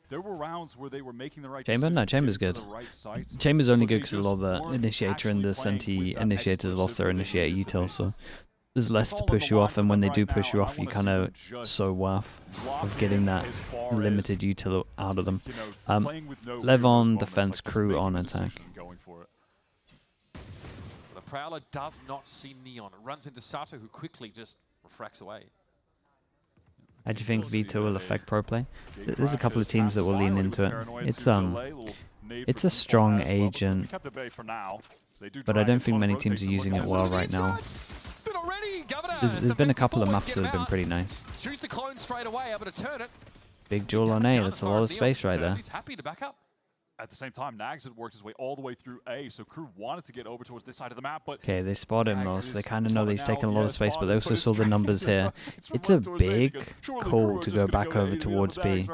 there were rounds where they were making the right Chamber? No, Chamber's good. Chamber's only good because a lot of the initiator and the Senti initiators lost their initiator util, so there's less to push you off, and when they do push you off, you kind of so waff of getting that limited util out of them. Lev on defense, Crew on attack. The Prowler does not see Neon. It runs into Sato, who quickly just refracts away. How do you think V2 will affect pro play? There's a couple of teams that will lean into it. It's a strong agent, but I don't think many teams are using it well right now. There's been a couple of maps that have been pretty nice. Big duel on A, that's a lot of space right there. At the same time, Nags had worked his way all the way through A, so Crew wanted to get over towards this side of the map, but... Okay, they spot him though, so they kind of know that he's taking a lot of space, but they also saw the numbers here. It's a big call to go back over towards B.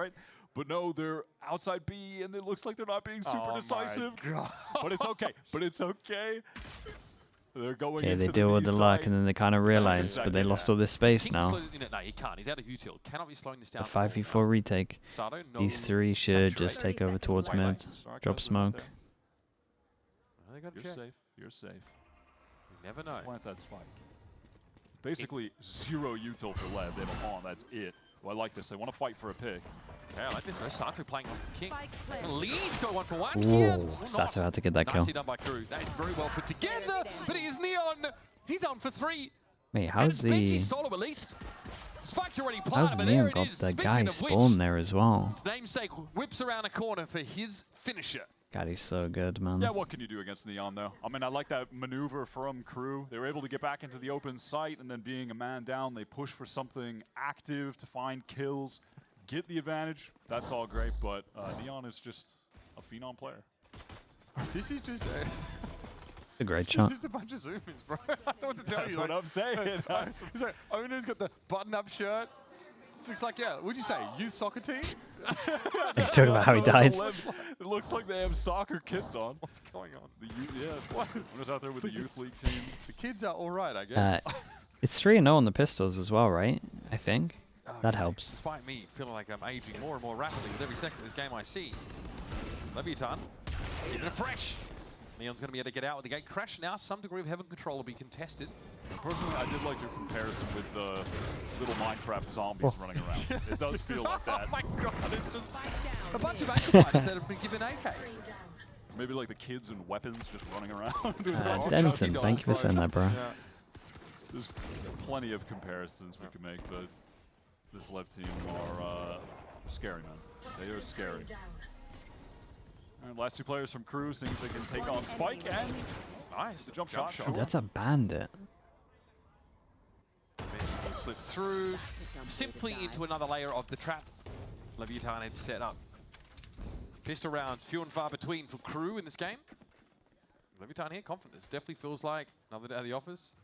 But no, they're outside B, and it looks like they're not being super decisive. But it's okay, They're going okay, they deal with the luck, and then they kind of realize, but they lost all this space now. No, he can't. He's out of util. Cannot be slowing this down. The 5v4 retake. These three should just take over towards mid. Drop smoke. You're safe. You're safe. You never know. Plant that spike. Basically, 0 util for Lev. They have a pawn. That's it. Well, I like this. They want to fight for a pick. Yeah, I like this. Sato playing off the king. Lee's got 1 for 1. Whoa, Sato had to get that kill. Nicely done by Crew. That is very well put together, but it is Neon. He's on for 3. Wait, how's the... Solo at least. Spike's already How's planted, but Neon there it got is. the guy spawned there as well? His namesake whips around a corner for his finisher. God, he's so good, man. Yeah, what can you do against Neon, though? I mean, I like that maneuver from Crew. They were able to get back into the open site, and then being a man down, they push for something active to find kills, get the advantage. That's all great, but Neon is just a phenom player. This is just a great shot. This is a bunch of zoom-ins, bro. I don't know what to tell you. That's what I'm saying. It's like, Owner's got the button-up shirt. Looks like, yeah, what'd you say, youth soccer team? He's talking about how he died. It looks like they have soccer kits on. What's going on? The youth, yeah, I'm just out there with the youth league team. The kids are all right, I guess. It's 3-0 on the pistols as well, right? I think. That helps. Despite me feeling like I'm aging more and more rapidly with every second of this game I see. LEVIATAN, keeping it fresh. Neon's going to be able to get out with the gate crash. Now some degree of heaven control will be contested. Personally, I did like your comparison with the little Minecraft zombies running around. It does feel like that. Oh my god, it's just a bunch of acolytes that have been given AKs. Maybe like the kids and weapons just running around. Denton, thank you for saying that, bro. Yeah. There's plenty of comparisons we can make, but this LEV team are scary, man. They are scary. And last 2 players from Crew, seeing if they can take on Spike, and nice. The jump shot. Dude, that's a bandit. Slip through, simply into another layer of the trap. LEVIATAN had set up. Pistol rounds, few and far between for Crew in this game. LEVIATAN here, confident. This definitely feels like another day at the office.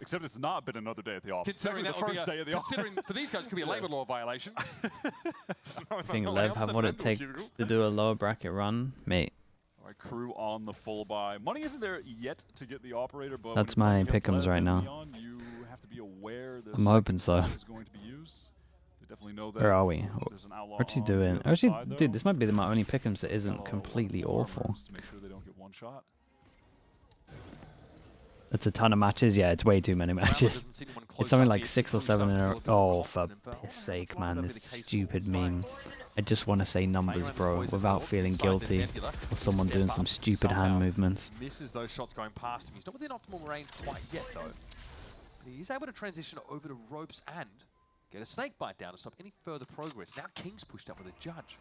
Except it's not been another day at the office. Considering the first day of the office. Considering for these guys, it could be a labor law violation. I think Lev have what it takes to do a lower bracket run, mate. All right, Crew on the full buy. Money isn't there yet to get the operator, but that's my pick'ems right now. Neon, you have to be aware I'm hoping so. Is going to be used. They definitely know that. Where are we? There's an outlaw What's he on doing? the other Actually, side, dude, this might be my only pick'ems that isn't completely awful. To make sure they don't get one shot. That's a ton of matches. Yeah, it's way too many matches. It's something like 6 or 7 in a row. Oh, for piss sake, man. This stupid meme. I just want to say numbers, bro, without feeling guilty or someone doing some stupid hand movements. Misses those shots going past him. He's not within optimal range quite yet, though. He's able to transition over to ropes and get a snake bite down to stop any further progress. Now King's pushed up with a judge.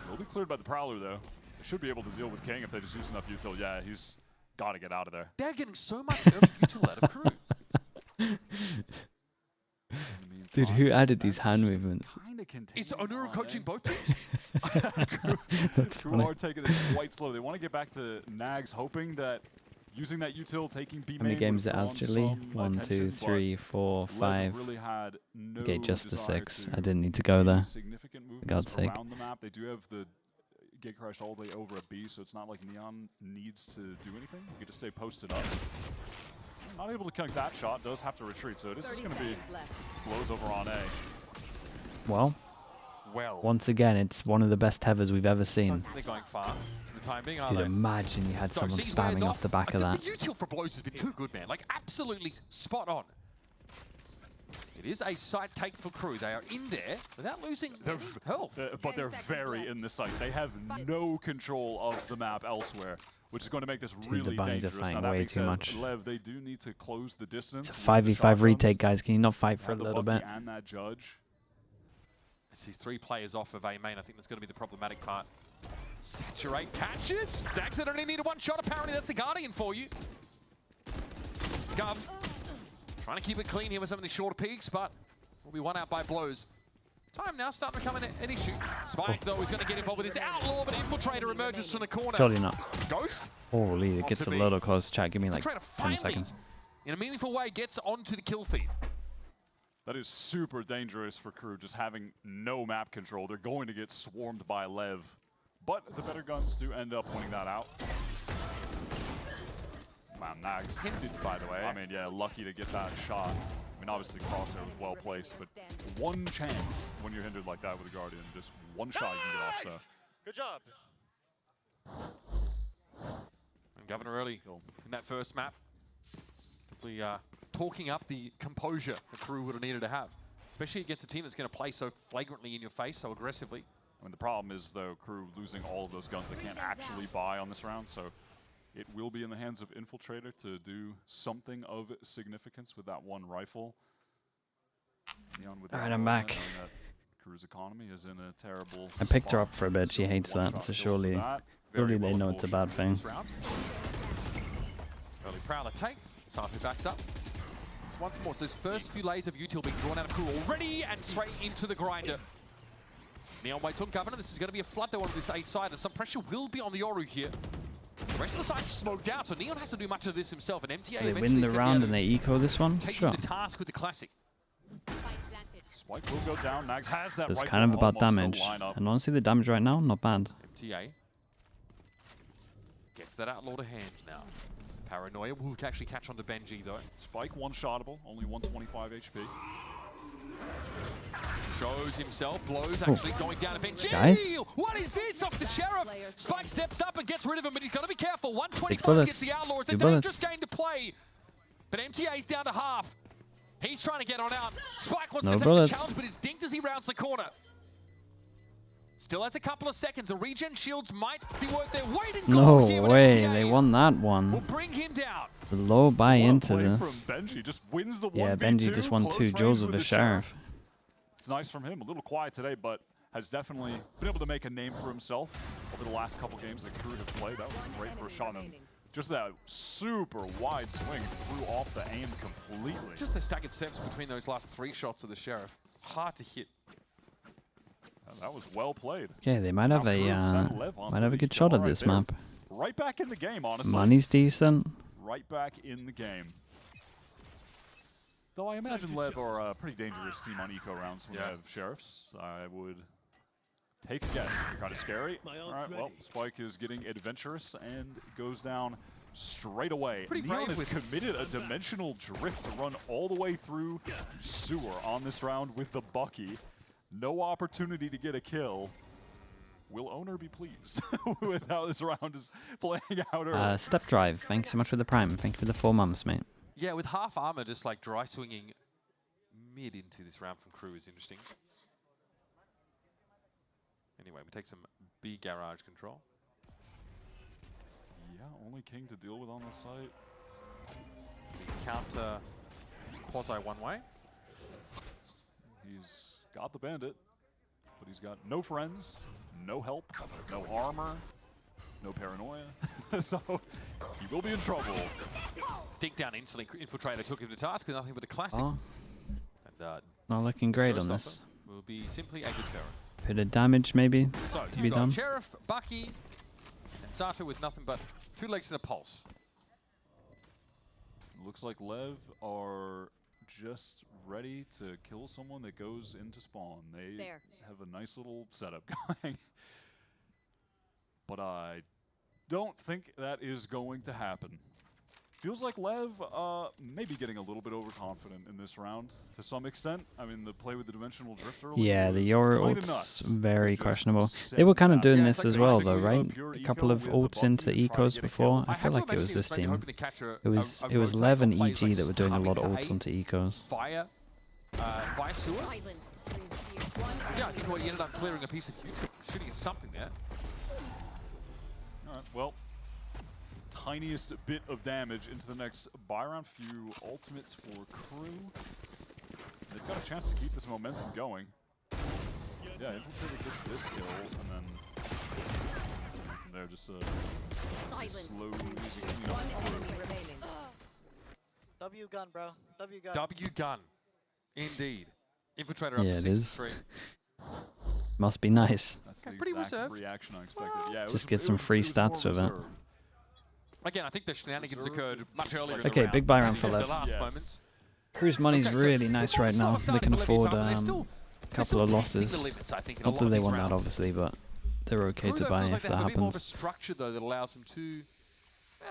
Will be cleared by the Prowler, though. They should be able to deal with King if they just use enough util. Yeah, he's got to get out of there. They're getting so much early util out of Crew. Dude, who added these hand movements? Is Onuru coaching both teams? That's Crew funny. are taking it quite slow. They want to get back to Nags, hoping that using that util, taking B main. How many games it has, Jilly? 1, 2, 3, 4, 5. Really had no Okay, just the desire 6. to I didn't need to go there. significant For God's sake. around the map. They do have the get crushed all the way over a B, so it's not like Neon needs to do anything. You can just stay posted up. Not able to connect that shot, does have to retreat, so this is going to be blows over on A. Well, once again, it's one of the best tethers we've ever seen. They're going far for the time being, are You'd they? imagine you had someone spamming off the back of that. The util for blows has been too good, man. Like, absolutely spot on. It is a site take for KRU. They are in there without losing health. But they're very in the site. They have no control of the map elsewhere, which is going to make this really the bunnies dangerous. are fighting now, way too much. LEV, they do need to close the distance. It's a 5v5 retake, guys. Can you not fight for a little bit? And that judge. It's these 3 players off of A main. I think that's going to be the problematic part. Saturate catches. Dax said only needed 1 shot. Apparently that's the Guardian for you. Gov trying to keep it clean here with some of the shorter peaks, but will be won out by blows. Time now starting to become an issue. Spike, though, is going to get involved with his outlaw, but Infiltrator emerges from the corner. Surely not. Ghost? Holy, it gets a little close. Chat, give me like 10 seconds. In a meaningful way, gets onto the kill feed. That is super dangerous for KRU, just having no map control. They're going to get swarmed by LEV. But the better guns do end up winning that out. Man, Nags hindered, by the way. I mean, yeah, lucky to get that shot. I mean, obviously, Crosshair was well placed, but one chance when you're hindered like that with a Guardian, just one shot you can get off, so. Good job. And Governor early in that first map. Definitely talking up the composure the KRU would have needed to have, especially against a team that's going to play so flagrantly in your face, so aggressively. I mean, the problem is, though, KRU losing all of those guns they can't actually buy on this round, so it will be in the hands of Infiltrator to do something of significance with that one rifle. All right, I'm back. KRU's economy is in a terrible I picked her spot. up for a bit. She hates that, so surely they know it's a bad thing. Early Prowler take. Sato backs up. So once more, so those first few layers of util being drawn out of KRU already and straight into the grinder. Neon waits on Governor. This is going to be a flood though on this A side, and some pressure will be on the Yoru here. The rest of the side's smoked out, so Neon has to do much of this himself. And MTA So they win the round and they eco this one? Taking Sure. the task with the classic. Spike will go down. Nags has that It's rifle kind of about almost damage. to line up. And honestly, the damage right now, not bad. MTA gets that outlaw to hand now. Paranoia will actually catch on to Benji though. Spike one-shottable, only 125 HP. Shows himself, blows actually going down to Benji. Guys? What is this off the Sheriff? Spike steps up and gets rid of him, but he's got to be careful. 125 bullets. gets the outlaw. It's a 2 bullets. dangerous game to play. But MTA's down to half. He's trying to get on out. Spike wants to take bullets. the challenge, but is dinked as he rounds the corner. Still has a couple of seconds. The regen shields might be worth their weight in No gold here, but way, MTA they won that will one. bring him down. The low buy What a into play this. from Benji. Just wins the Yeah, 1v2, Benji just won close 2 range joules with the a Sheriff. It's nice from him. A little quiet today, but has definitely been able to make a name for himself over the last couple games that KRU have played. That was great for a shot. And just that super wide swing threw off the aim completely. Just the staggered steps between those last 3 shots of the Sheriff. Hard to hit. And that was well played. Yeah, they might have Now a KRU sent Lev onto might have a the good shot at right this there. map. Right back in the game, honestly. Money's decent. Right back in the game. Though I imagine Lev are a pretty dangerous team on eco rounds when they have Sheriffs. I would take a guess. Kind of scary. All right, well, Spike is getting adventurous and goes down straight away. Pretty Neon brave has committed a dimensional drift to run all the way through sewer on this round with the Bucky. No opportunity to get a kill. Will owner be pleased with how this round is playing out? Step Drive, thanks so much for the prime. Thank you for the 4 months, mate. Yeah, with half armor just like dry swinging mid into this round from KRU is interesting. Anyway, we take some B garage control. Yeah, only King to deal with on the site. We counter quasi one way. He's got the bandit, but he's got no friends, no help, no armor, no paranoia. So he will be in trouble. Dig down instantly. Infiltrator took him to task with nothing but a classic. Oh, And not looking great on this. will be simply a deterrent. Bit of damage maybe So to you be got done. Sheriff, Bucky, and Sato with nothing but 2 legs and a pulse. Looks like Lev are just ready to kill someone that goes into spawn. They have a nice little setup going. But I don't think that is going to happen. feels like Lev maybe getting a little bit overconfident in this round to some extent. I mean, the play with the dimensional drift earlier. Yeah, the Yoru ult's very questionable. They were kind of doing this as well, though, right? A couple of ults into ecos before. I feel like it was this team. It was Lev and EG that were doing a lot of ults onto ecos. Via sewer. Yeah, I think he ended up clearing a piece of YouTube, shooting at something there. All right, well, tiniest bit of damage into the next buy round. Few ultimates for Crew. They've got a chance to keep this momentum going. Yeah, Infiltrator gets this kill, and then they're just slow, easy cleanup. W gun, bro. W gun. W gun, indeed. Infiltrator up Yeah, to it is. 63. Must be nice. That's the pretty exact reserved. reaction I expected. Yeah, Just get some free stats with it. Again, I think the shenanigans occurred much earlier. in the Okay, round. big buy round for The Lev. last Yes. moments. Crew's money's Okay, so really nice right now. They can afford they're a still couple of testing the losses. limits, I think, in a Not lot that of they these want that, rounds. obviously, but they're okay Crew, to though, buy feels like if they that have a bit more of a happens. structure though that allows them to, you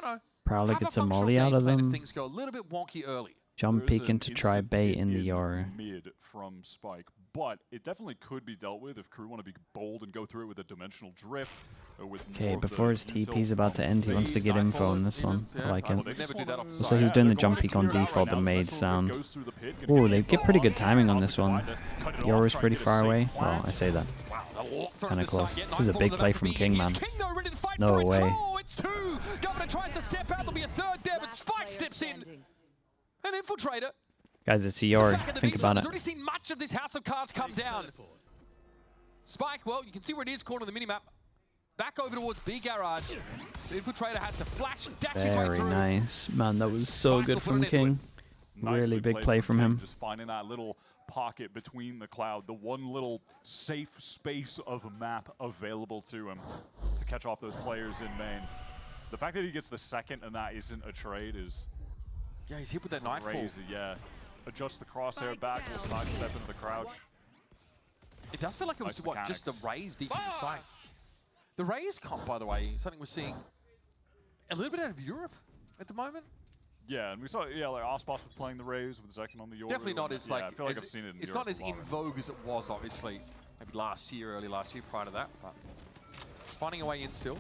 know, Prowler have a gets a functional molly out game of plan if them. things go a little bit wonky early. Jump There's peeking an to try instant bait hit in the Yoru. mid from Spike, but it definitely could be dealt with if Crew want to be bold and go through it with a dimensional drift. Or with Okay, more of before the his intel TP's about to end, he wants to get info on this one. I like him. They never do that off the So side. he was doing the they're jump going peek to on clear it out default, right the now. made Dimensional sound. Drift goes through the pit, gonna Oh, get they info get pretty on good it. timing on Now's this the one. time to cut it off, Yoru's try and pretty get a far safe away. plant. Well, I say that. Wow, a lot thrown Kinda to the side, close. yet This is a Nightfall big in the play back from of King, being. man. Is King though ready to fight No for it? way. Oh, it's two. Governor tries to step out. There'll be a third there, but Spike steps in. An Infiltrator. Guys, it's a Yoru. Back at the Think V about has it. already seen much of this House of Cards come down. Spike, well, you can see where it is, corner of the minimap. Back over towards B garage. The Infiltrator has to flash, dash his way Very through. nice. Man, that was so Spike good will put from an end to King. Nicely Really big played play from King, him. Just finding that little pocket between the cloud, the one little safe space of a map available to him to catch off those players in main. The fact that he gets the second and that isn't a trade is Yeah, he's hit with that Nightfall. crazy. Yeah, adjust the crosshair back, we'll sidestep into the crouch. It does feel like it was, Nice what, just the mechanics. Rays deep in the site. The Rays comp, by the way, something we're seeing a little bit out of Europe at the moment. Yeah, and we saw, like Ospas was playing the Rays with the second on the Yoru. Definitely not and as yeah, like, I feel like as- I've seen it in it's Europe not as a in lot. vogue as it was, obviously, maybe last year, early last year, prior to that. But finding a way in still.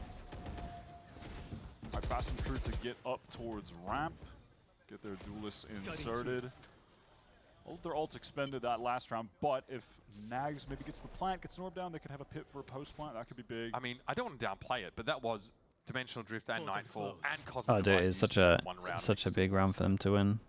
I fast and Crew to get up towards ramp, get their Duelist inserted. Well, their ults expended that last round, but if Nags maybe gets the plant, gets an orb down, they could have a pit for a post plant. That could be big. I mean, I don't want to downplay it, but that was Dimensional Drift and Nightfall and Cosmic Oh, dude, Divide it's used such in a one round such a against big round for them to win.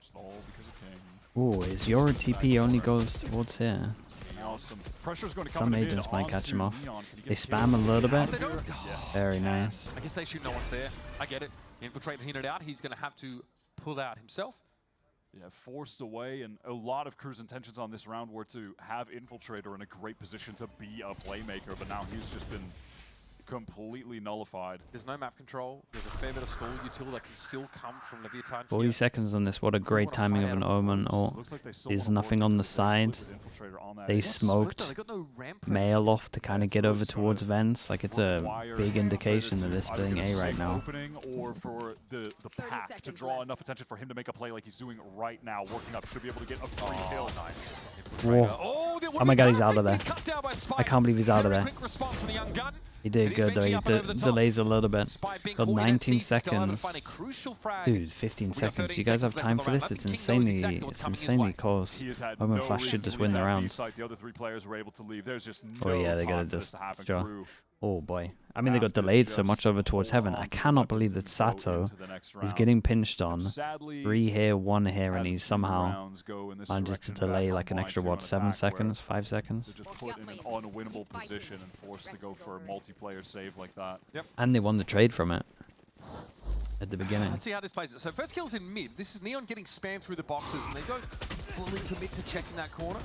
Just all because of King. Oh, his Yoru TP only goes towards here. Now some pressure's going to come Some in the mid agents might catch him onto off. Neon. Can he They get spam a killed? little Oh, bit. they don't? Yes. Very nice. I guess they assume no one's there. I get it. Infiltrator hinted out. He's going to have to pull out himself. Yeah, forced away, and a lot of Crew's intentions on this round were to have Infiltrator in a great position to be a playmaker, but now he's just been completely nullified. There's no map control. There's a fair bit of stall util that can still come from Leviathan. 40 here. seconds on this. What a great wanna timing fight of an out of omen. Oh, Looks like they still there's wanna nothing work on into the it. side. Split with Infiltrator on that. They It's Got split, though. smoked They got no ramp Mail presence. off to kind of it's get over close, towards vents. Like it's a require big Infiltrator indication to that they're either splitting get A safe right now. Opening or for the pack to draw enough attention for him to make a play like he's doing right now, working up, should be able to get a free kill. Nice. Whoa. Oh, Oh my God, he's out of there. cut down by Spike. I can't believe he's out of Very there. quick response from the young gun. He did It is good though. He benching up and over the top. delays a little bit. Spike being Got caught in 19 seat, still able to seconds. find a crucial frag. Dude, 15 We got seconds. 13 Do you guys have seconds time left for of the this? round. It's I think King knows insanely, exactly what's it's coming his insanely way. close. He has had Omen no Flash reason should to just leave win the that B round. site. The other three players were able to leave. There's just no Oh yeah, they time gotta for this just to happen. draw. Crew Oh boy. I mean, they got have to delayed so just much over towards hold heaven. on I to the cannot believe weapons that and go Sato into the next is round. getting pinched on. Sadly, 3 here, 1 here, and as he's two somehow rounds go in this manages to direction, delay back like an online extra, to what, an 7 attack where seconds, 5 seconds? They're just put in an unwinnable position and forced to go for a multiplayer save like that. And they won the trade from it at the beginning. Let's see how this plays it. So first kill's in mid. This is Neon getting spammed through the boxes, and they don't fully commit to checking that corner.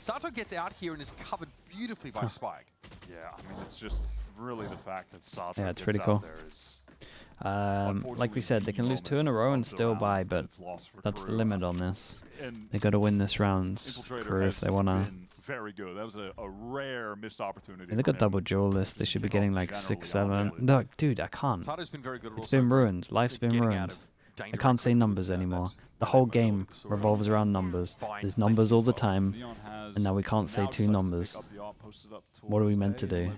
Sato gets out here and is covered beautifully by Spike. Yeah, I mean, it's just really the fact that Sato Yeah, it's gets pretty out cool. there is Like we said, they can lose 2 in a row and still buy, but that's the limit on this. And They got to win this round, Infiltrator Crew, if has they want to. been very good. That was a rare missed opportunity. They for got him. double Duelist. They Just should be give up getting like generally 6, 7. honestly. No, dude, I can't. Sato's been very good at It's also been ruined. Life's been getting out ruined. of I can't say numbers anymore. The whole game revolves around numbers. There's numbers all the time, and now we can't say two numbers. What are we meant to do?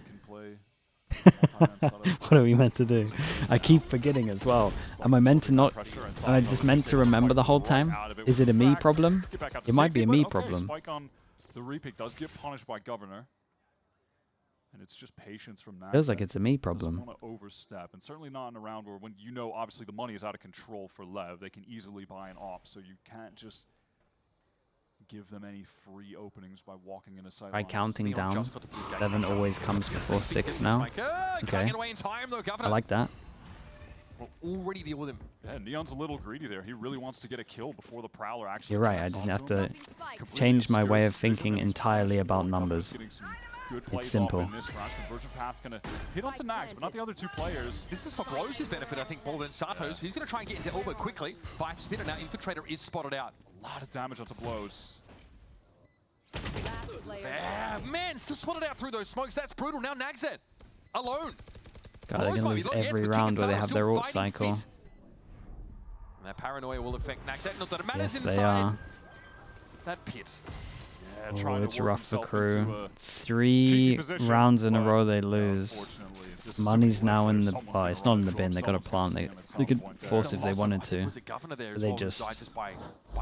What are we meant to do? I keep forgetting as well. Am I meant to not... Am I just meant to remember the whole time? Is it a me problem? It might be a me problem. The repick does get punished by Governor. And it's just patience from that. Feels like it's a me problem. Doesn't want to overstep, and certainly not in a round where, when you know obviously the money is out of control for LEV, they can easily buy an op, so you can't just give them any free openings by walking in a side. By counting down, 7 always comes before 6 now. Okay, I like that. We'll already deal with him. Yeah, Neon's a little greedy there. He really wants to get a kill before the Prowler actually. You're right, I just have to change my way of thinking entirely about numbers. It's simple. Gonna hit onto Nags, but not the other two players. This is for Glow's benefit, I think, more than Sato's. He's going to try and get into elbow quickly. 5 spinner now. Infiltrator is spotted out. A lot of damage onto Blows. Man, still spotted out through those smokes. That's brutal. Now Nagzed alone. God, they're going to lose every round where they have their ult cycle. And that paranoia will affect Nagzed. Not that it matters Yes, inside. they are. That pit. Oh, it's rough for KRU. 3 rounds in a row they lose. Money's now in the... Oh, it's not in the bin. They got a plant. They could force if they wanted to. But they just... By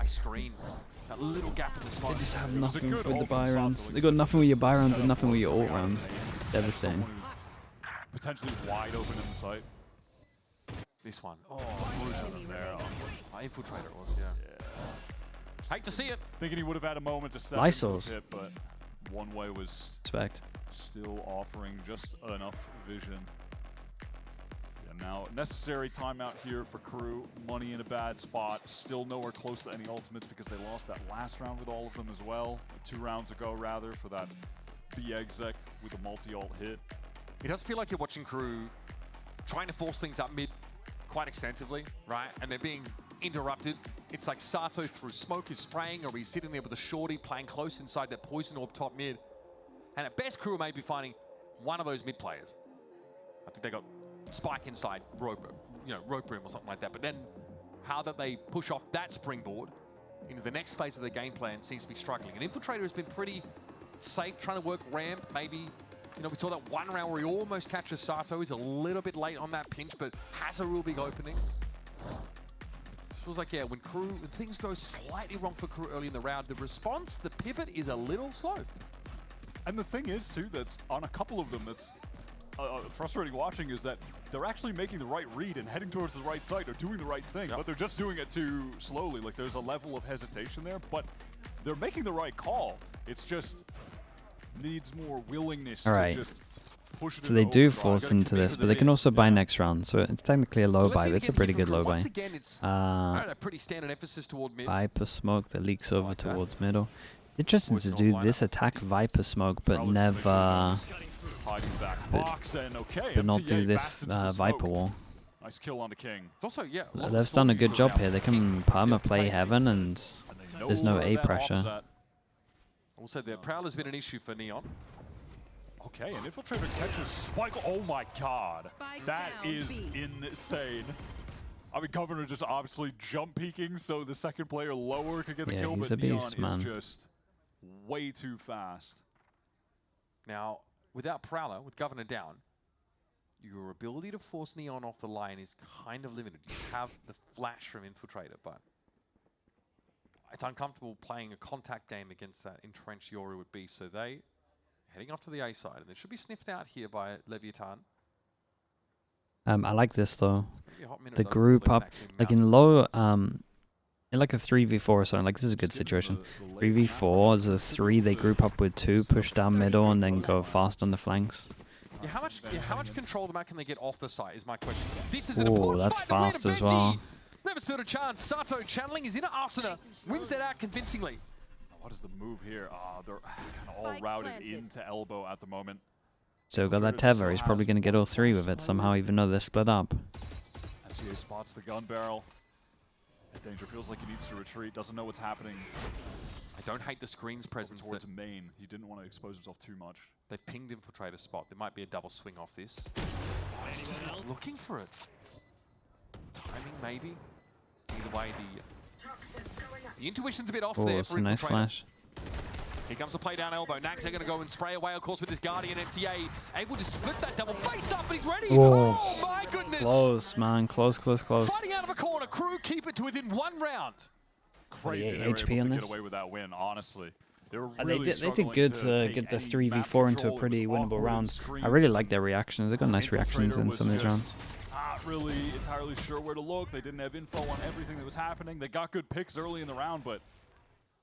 screen. That little gap in the smoke. They just have nothing with the buy rounds. They got nothing with your buy rounds and nothing with your ult rounds. Devastating. Potentially wide open in the site. This one. Oh, Infiltrator it was, yeah. Hate to see it. Thinking he would have had a moment to step Lysol's. into it, but one way was still offering just enough vision. Yeah, now necessary timeout here for KRU. Money in a bad spot. Still nowhere close to any ultimates because they lost that last round with all of them as well. 2 rounds ago, rather, for that B-exec with a multi-ult hit. It does feel like you're watching KRU trying to force things up mid quite extensively, right? And they're being interrupted. It's like Sato through smoke is spraying, or he's sitting there with a shorty playing close inside that poison orb top mid. And at best, KRU may be finding one of those mid players. I think they got Spike inside rope, rope room or something like that. But then how that they push off that springboard into the next phase of the game plan seems to be struggling. And Infiltrator has been pretty safe trying to work ramp. Maybe, we saw that one round where he almost catches Sato. He's a little bit late on that pinch, but has a real big opening. Feels like, yeah, when things go slightly wrong for KRU early in the round, the response, the pivot is a little slow. And the thing is, too, that's on a couple of them that's frustrating watching is that they're actually making the right read and heading towards the right side. They're doing the right thing, but they're just doing it too slowly. Like, there's a level of hesitation there, but they're making the right call. It's just needs more willingness to just push it. So they do force into this, but they can also buy next round. So it's technically a low buy. It's a pretty good low buy. Again, it's a pretty standard emphasis toward mid. Viper smoke that leaks over towards middle. Interesting to do this attack Viper smoke, but never... but not do this Viper wall. Nice kill on the King. Also, yeah, they've done a good job here. They can perma play Heaven and there's no A pressure. Also, the Prowler's been an issue for Neon. Okay, and Infiltrator catches Spike. Oh my god. That is insane. I mean, Governor just obviously jump peeking, so the second player lower could get the kill, he's but a beast, Neon is just way too fast. Now, without Prowler, with Governor down, your ability to force Neon off the line is kind of limited. You have the flash from Infiltrator, but it's uncomfortable playing a contact game against that entrenched Yoru would be, so they heading off to the A side, and they should be sniffed out here by LEVIATAN. I like this though. The group up, like in low, in like a 3v4 or something, like this is a good situation. 3v4 is a 3, they group up with 2, push down middle, and then go fast on the flanks. Yeah, how much control of the map can they get off the site is my question. This is an important that's fast as well. Never stood a chance. Sato channeling is into Arsena, wins that out convincingly. What is the move here? They're kind of all routed into elbow at the moment. So got that Tether. He's probably going to get all 3 with it somehow, even though they're split up. GA spots the gun barrel. Danger feels like he needs to retreat. Doesn't know what's happening. I don't hate the screen's presence towards main. He didn't want to expose himself too much. They've pinged Infiltrator spot. There might be a double swing off this. He's just not looking for it. Timing maybe. Either way, the intuition's a bit off Oh, there it's for a nice Infiltrator. flash. Here comes the play down elbow. Nags are going to go and spray away, of course, with his Guardian MTA. Able to split that double face up, but he's ready. Whoa. Oh, my goodness. Close, man. Close, close, close. Fighting out of a corner. Crew keep it to within 1 round. Crazy they were HP able on to this. get away with that win, honestly. They were They really did struggling good to to take get the any map 3v4 into control. a pretty It was winnable awkward and round. I screamed. really like their reactions. They got nice reactions Infiltrator in some of these was rounds. just not really entirely sure where to look. They didn't have info on everything that was happening. They got good picks early in the round, but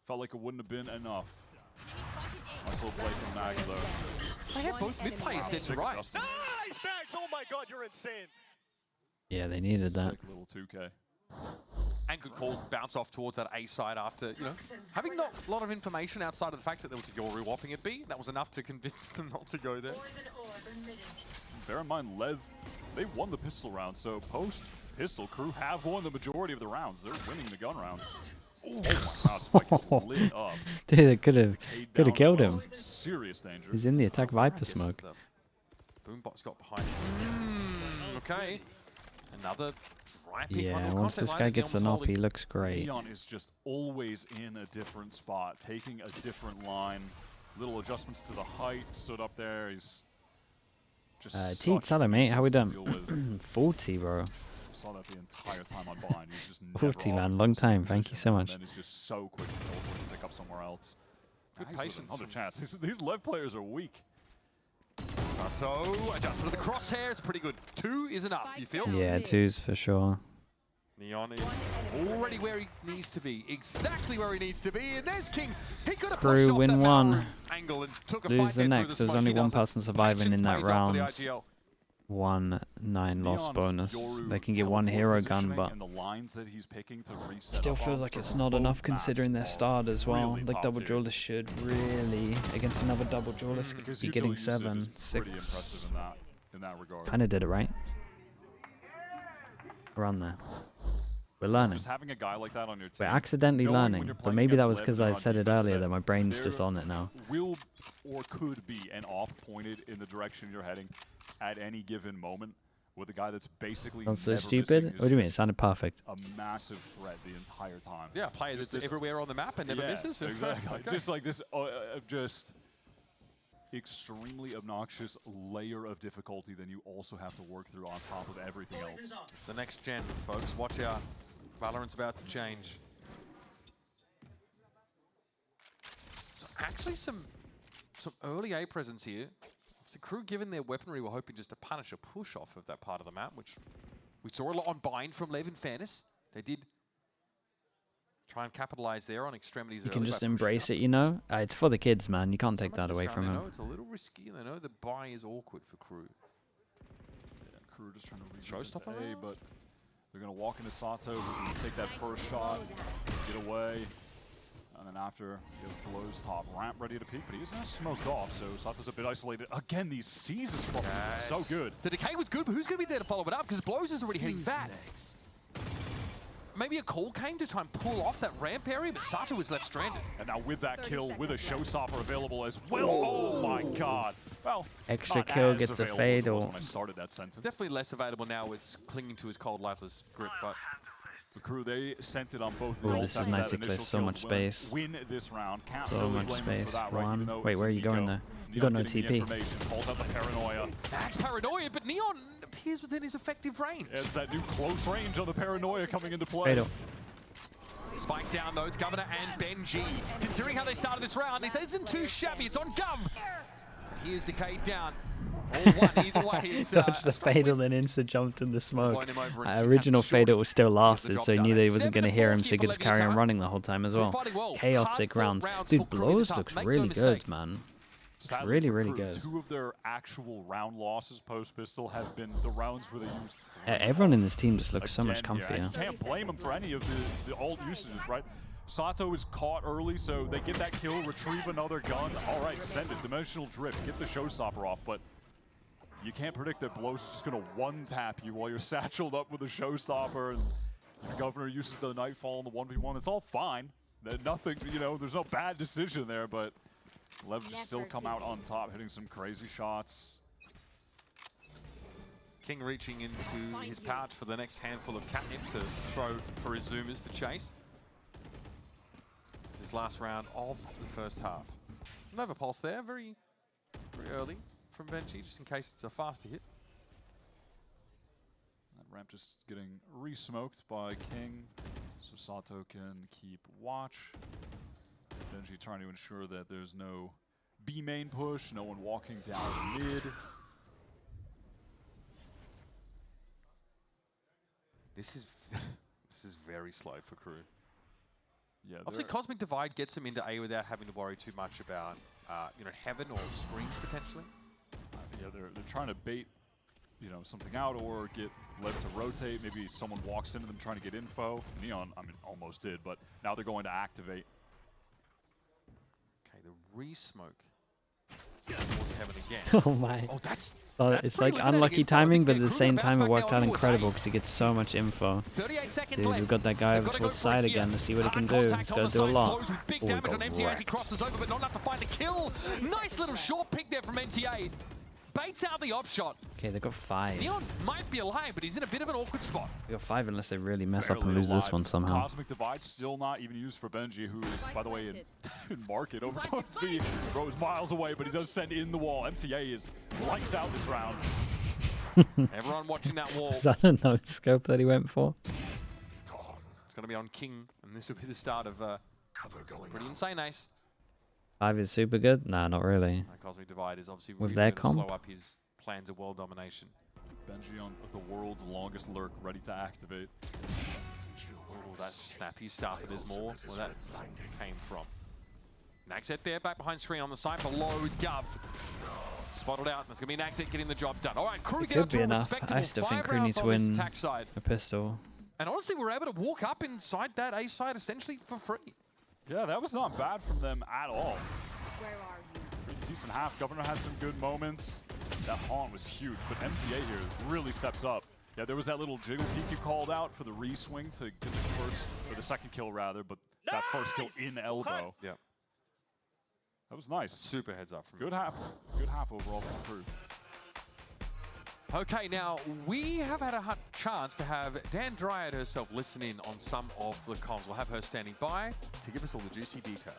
felt like it wouldn't have been enough. Nice little play from Nag, though. They had both mid players dead to right. Nice, Max! Oh my god, you're insane. Yeah, they needed that. Sick little 2K. And good call, bounce off towards that A side after, having not a lot of information outside of the fact that there was a Yoru whopping at B. That was enough to convince them not to go there. Bear in mind, LEV, they won the pistol round, so post-pistol, Crew have won the majority of the rounds. They're winning the gun rounds. Oh my god, Spike is lit up. Dude, they could have Down killed as him. well. Serious danger. He's in the attack Viper smoke. Boombot's got behind him. Okay. Another dry pick. Yeah, once this guy gets an op, he looks great. Neon is just always in a different spot, taking a different line. Little adjustments to the height, stood up there. He's just Teats, hello mate, how we done? 40, bro. Saw that the entire time on Bind. He's just 40, never man, off long the time. position, Thank you so much. And then he's just so quick to teleport to pick up somewhere else. Good Nice with patience another from- chance. These LEV players are weak. So, adjustment of the crosshairs, pretty good. 2 is enough, you feel? Yeah, 2s for sure. Neon is already where he needs to be, exactly where he needs to be, and there's King. He could have Crew pushed off win that one. Valorant angle and took a Lose fight the there through next. There's smoke. only He one doesn't. person surviving in Patience that pays off for the round. IGL. 1-9 loss Neon's bonus. Yoru They can get one teleport hero positioning gun, but and the lines that he's picking to reset still up feels on like for it's not both enough maps considering their are start as well. really Like top double tier. duelist should really, against another double duelist, Because be utility getting usage 7, is 6. pretty impressive in that regard. Kind of did it right. Around there. We're learning. Just having a guy like that on your team. We're accidentally knowing when learning, you're but playing maybe that against was because LEV I on said it defense earlier that that my brain's there just on it now. Will or could be an off pointed in the direction you're heading at any given moment with a guy that's basically That's so never stupid? missing is What do you mean? It just sounded perfect. a massive threat the entire time. Yeah, player Just that's this- everywhere on the map and never Yeah, misses. Exactly. Okay. Just like this just extremely obnoxious layer of difficulty then you also have to work through on top of everything else. The next gen, folks. Watch out. Valorant's about to change. So actually some early A presence here. So Crew, given their weaponry, were hoping just to punish a push off of that part of the map, which we saw a lot on Bind from LEV in fairness. They did try and capitalize there on extremities. You can just embrace it, you know? It's for the kids, man. You can't take that away from They him. know it's a little risky, and they know the buy is awkward for Crew. Yeah, Crew just trying to reach Showstopper A, now? but they're going to walk into Sato, who can take that first shot, get away, and then after, get Blow's top ramp ready to peek, but he's not smoked off, so Sato's a bit isolated. Again, these seasons from him, so good. The decay was good, but who's going to be there to follow it up? Because Blows is already heading back. Maybe a call came to try and pull off that ramp area, but Sato was left stranded. And now with that kill, with a showstopper available as well. Oh my god. Well, Extra not kill as gets a available fade as it was or- when I started that sentence. Definitely less available now. It's clinging to his cold, lifeless grip, but The Crew, they sent it on both the Ooh, ults this is after nice that to clear initial so kill much to space. Win this round. Can't So really much blame them for space. that, right? Even though Wait, it's where are a you going Nico. there? You Neon got no getting the TP. information, calls out the paranoia. that's paranoia, but Neon appears within his effective range. It's that new close range on the paranoia coming into play. Fatal. Spike down though, it's Governor and Benji. Considering how they started this round, they say it isn't too shabby, it's on Gov. And here's Decay down. All one, either way. It's, Dodged the a strong fatal, win. then insta jumped in the smoke. Blowing him over and Original has to short fatal was still the lasted, job so he done. knew that he wasn't going to 7-4 hear him, so he here could for just carry on LEVIATAN. running the whole time as well. Fighting well. Chaotic Hard-fought rounds. rounds Dude, for Crew Blows at the looks top. Make no really mistake. good, man. Sadly really, for really Crew, good. 2 of their actual round losses post-pistol have been the rounds where they used Everyone in this team just looks so much Again, yeah, comfier. you can't blame them for any of the alt usages, right? Sato is caught early, so they get that kill, retrieve another gun. All right, send it. Dimensional drift, get the showstopper off, but you can't predict that Blow's just going to one-tap you while you're satcheled up with a showstopper, and the Governor uses the Nightfall in the 1v1. It's all fine. Nothing, you know, there's no bad decision there, but LEV just still come out on top, hitting some crazy shots. King reaching into his pouch for the next handful of catnip to throw for his Zoomers to chase. This is last round of the first half. Nova Pulse there, very early from Benji, just in case it's a faster hit. That ramp just getting re-smoked by King, so Sato can keep watch. Benji trying to ensure that there's no B main push, no one walking down mid. This is very slow for KRU. Yeah, Obviously, Cosmic Divide gets them into A without having to worry too much about Heaven or screens potentially. Yeah, they're trying to bait, something out or get LEV to rotate. Maybe someone walks into them trying to get info. Neon, almost did, but now they're going to activate. Okay, the re-smoke towards Heaven again. Oh my. Oh, that's It's like unlucky timing, but at the same time it worked out incredible because he gets so much info. 38 seconds Dude, left. we've got that guy over towards the side again. Let's see what he can do. He's got to do a lot. Big Oh, damage on he got MTA as he wrecked. crosses over, but not enough to find a kill. Nice little short pick there from NTA. Baits out the op shot. Okay, they've got 5. Neon might be alive, but he's in a bit of an awkward spot. They've got 5 unless they really mess up Barely and lose this alive. one somehow. Cosmic Divide still not even used for Benji, who is, by the way, in market over towards B. Bro is miles away, but he does send in the wall. MTA is lights out this round. Everyone watching that wall. Is that a no scope that he went for? It's going to be on King, and this will be the start of a pretty insane ace. 5 is super good? Nah, not really. Cosmic Divide is obviously With really their going to comp? slow up his plans of world domination. Benji on the world's longest lurk, ready to activate. Oh, that's snappy stuff. There's more where that came from. Naxet there, back behind screen on the side below. It's Gov. Spotted out. That's going to be Naxet getting the job done. All right, KRU It get could up to be a enough. respectable I still think 5 KRU need rounds to on this win attack side. a pistol. And honestly, we're able to walk up inside that A side essentially for free. Yeah, that was not bad from them at all. Where are you? Pretty decent half. Governor had some good moments. That haunt was huge, but MTA here really steps up. Yeah, there was that little jiggle peek you called out for the re-swing to get the first, or the second kill rather, but that first kill in elbow. Yeah. That was nice. Super heads up from Good half overall from KRU. Okay, now we have had a chance to have Dan Dryad herself listen in on some of the comms. We'll have her standing by to give us all the juicy details.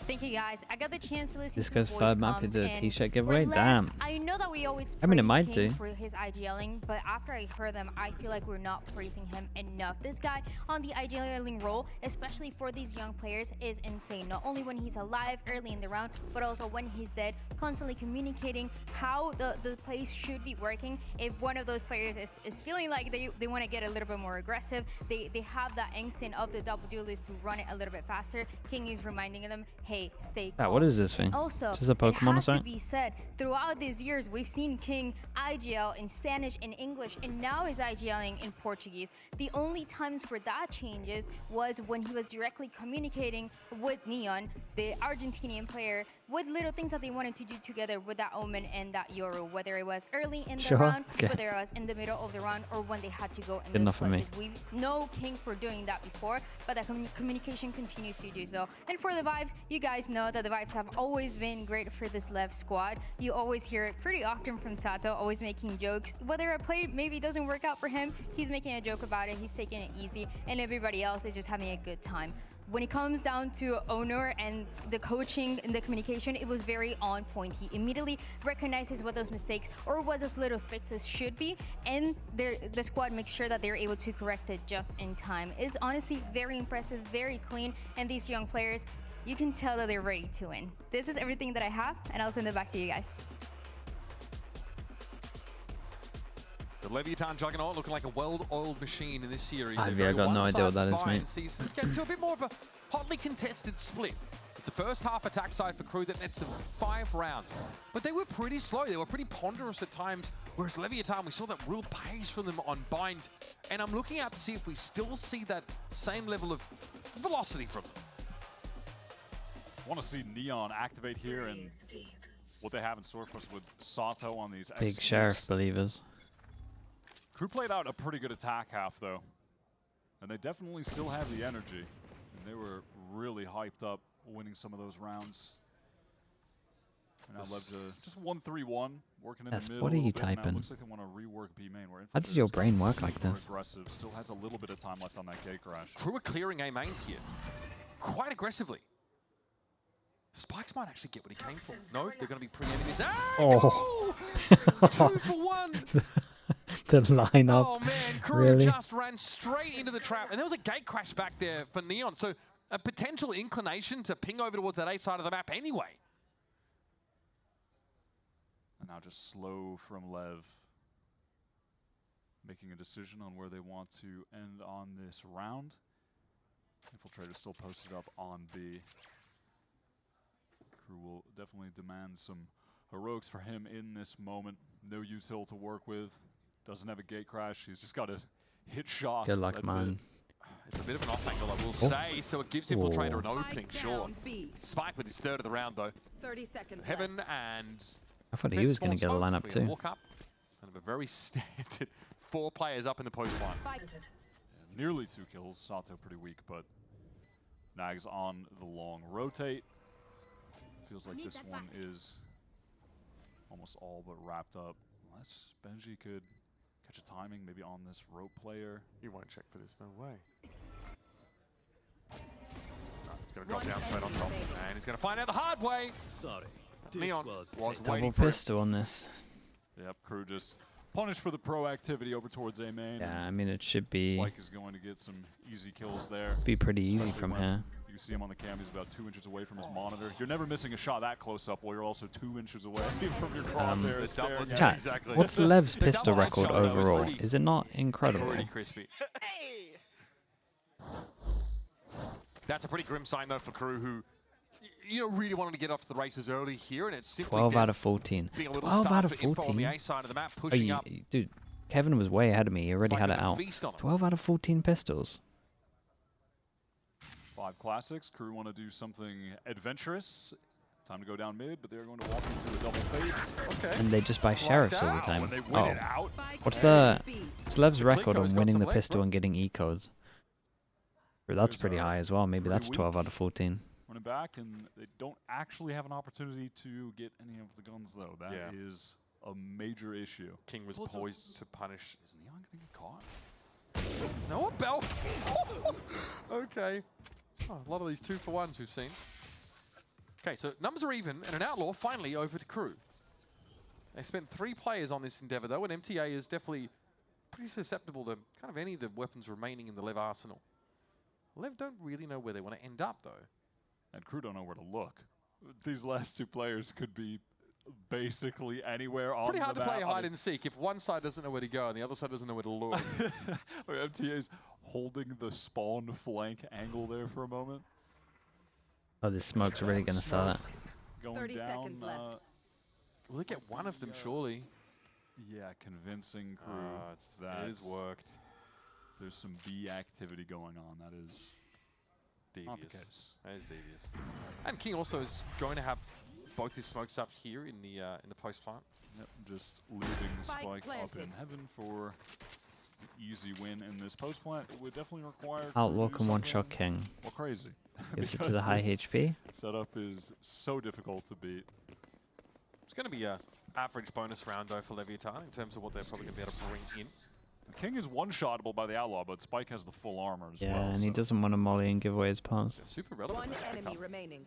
Thank you guys. I got the chance to listen This to guy's voice third map comms, is a and t-shirt for giveaway? Lev, Damn. I know that we always I mean, it praise might King do. for his IGLing, but after I heard them, I feel like we're not praising him enough. This guy on the IGLing role, especially for these young players, is insane. Not only when he's alive early in the round, but also when he's dead, constantly communicating how the plays should be working. If one of those players is feeling like they want to get a little bit more aggressive, they have that instinct of the double duelist to run it a little bit faster. King is reminding them, hey, stay calm. What is this thing? Also, Is this a Pokemon it or has to something? be said, throughout these years, we've seen King IGL in Spanish and English, and now is IGLing in Portuguese. The only times where that changes was when he was directly communicating with Neon, the Argentinian player, with little things that they wanted to do together with that Omen and that Yoru, whether it was early in the Sure, round, okay. whether it was in the middle of the round, or when they had to go in Good enough those for me. clutches. We know King for doing that before, but that communication continues to do so. And for the vibes, you guys know that the vibes have always been great for this LEV squad. You always hear it pretty often from Sato, always making jokes. Whether a play maybe doesn't work out for him, he's making a joke about it, he's taking it easy, and everybody else is just having a good time. When it comes down to Honor and the coaching and the communication, it was very on point. He immediately recognizes what those mistakes or what those little fixes should be, and the squad makes sure that they're able to correct it just in time. It's honestly very impressive, very clean, and these young players, you can tell that they're ready to win. This is everything that I have, and I'll send it back to you guys. The Leviathan Juggernaut looking like a well-oiled machine in this series. I've got no idea what that is, mate. Sees this get to a bit more of a hotly contested split. It's a first half attack side for KRU that nets them 5 rounds. But they were pretty slow. They were pretty ponderous at times. Whereas Leviathan, we saw that real pace from them on Bind. And I'm looking out to see if we still see that same level of velocity from them. I want to see Neon activate here and what they have in store for us with Sato on these Big executes. Sheriff believers. KRU played out a pretty good attack half, though. And they definitely still have the energy. And they were really hyped up winning some of those rounds. And I'd love to just 1-3-1, working in Yes, the middle. what are a you little bit. Now it typing? looks like they want to rework B main. How does your brain work like this? Aggressive. Still has a little bit of time left on that gate crash. Crew are clearing A main here quite aggressively. Spikes might actually get what he came for. No, they're going to be preempting this. Ah, Oh. goal! 2 for 1. The lineup. Oh man, Crew Really? just ran straight into the trap. And there was a gate crash back there for Neon. So a potential inclination to ping over towards that A side of the map anyway. And now just slow from LEV. Making a decision on where they want to end on this round. Infiltrator still posted up on B. Crew will definitely demand some heroics for him in this moment. No util to work with. Doesn't have a gate crash. He's just got to hit shots. Good luck, That's man. it. It's a bit of an off angle, I will say, so it gives Infiltrator an opening, sure. Spike with his 3rd of the round, though. 30 seconds Heaven and I thought he was going to get a lineup too. Walk up, kind of a very standard 4 players up in the post line. Yeah, nearly 2 kills. Sato pretty weak, but Nags on the long rotate. Feels like this one is almost all but wrapped up. Unless Benji could catch a timing, maybe on this rope player. You won't check for this, no way. He's going to drop down straight on top, and he's going to find out the hard way. Sorry. Neon was Double waiting for it. pistol on this. Yep, Crew just punished for the proactivity over towards A main. Yeah, I mean, it should be Spike is going to get some easy kills there. pretty easy Especially from when here. You can see him on the cam. He's about 2 inches away from his monitor. You're never missing a shot that close up while you're also 2 inches away from your crosshairs. staring at Chat, it. Exactly. what's Lev's The pistol double record headshot, though, was overall? pretty- Is it not incredible? Pretty crispy. That's a pretty grim sign, though, for Crew, who really wanted to get off to the races early here, and it's simply 12 them out of 14. being a little 12 out starved of for info on the 14? A side of the map, Oh, pushing up. dude, Kevin was way ahead of me. He already Spike had with it a out. feast on him. 12 out of 14 pistols. 5 classics. Crew want to do something adventurous. Time to go down mid, but they're going to walk into a double face. Okay. And they just buy sheriffs all the When time. they win Oh, it out, what's the Lev's The record Clinko's on got winning some the legs, pistol bro. and getting ecos? That's There's pretty a high as well. Maybe pretty that's 12 weak. out of 14. running back, and they don't actually have an opportunity to get any of the guns, though. That is a major issue. King was poised to punish. Is Neon going to get caught? No, a bell. Okay. Oh, a lot of these 2-for-1s we've seen. Okay, so numbers are even, and an outlaw finally over to Crew. They spent 3 players on this endeavor, though, and MTA is definitely pretty susceptible to kind of any of the weapons remaining in the LEV arsenal. LEV don't really know where they want to end up, though. And Crew don't know where to look. These last 2 players could be basically anywhere on Pretty the hard to map. play I hide mean, and seek if one side doesn't know where to go and the other side doesn't know where to look. MTA's holding the spawn flank angle there for a moment. Oh, this smoke's really going to sell it. Going 30 down. seconds left. Will they get one of them, surely? Yeah, convincing Crew It has worked. there's some B activity going on. That is not the Devious. case. That is devious. And King also is going to have both his smokes up here in the post plant. Yep, just leaving Spike Spike up planted. in heaven for the easy win in this post plant. It would definitely require Crew Outlaw to do can one-shot something King. more crazy. Gives it to Because the high this HP. setup is so difficult to beat. It's going to be a average bonus round, though, for Leviathan in terms of what they're probably going to be able to bring in. King is one-shottable by the Outlaw, but Spike has the full armor as Yeah, well. and he so doesn't want to molly and give away his pass. They're super relevant. One for enemy Leviathan. remaining.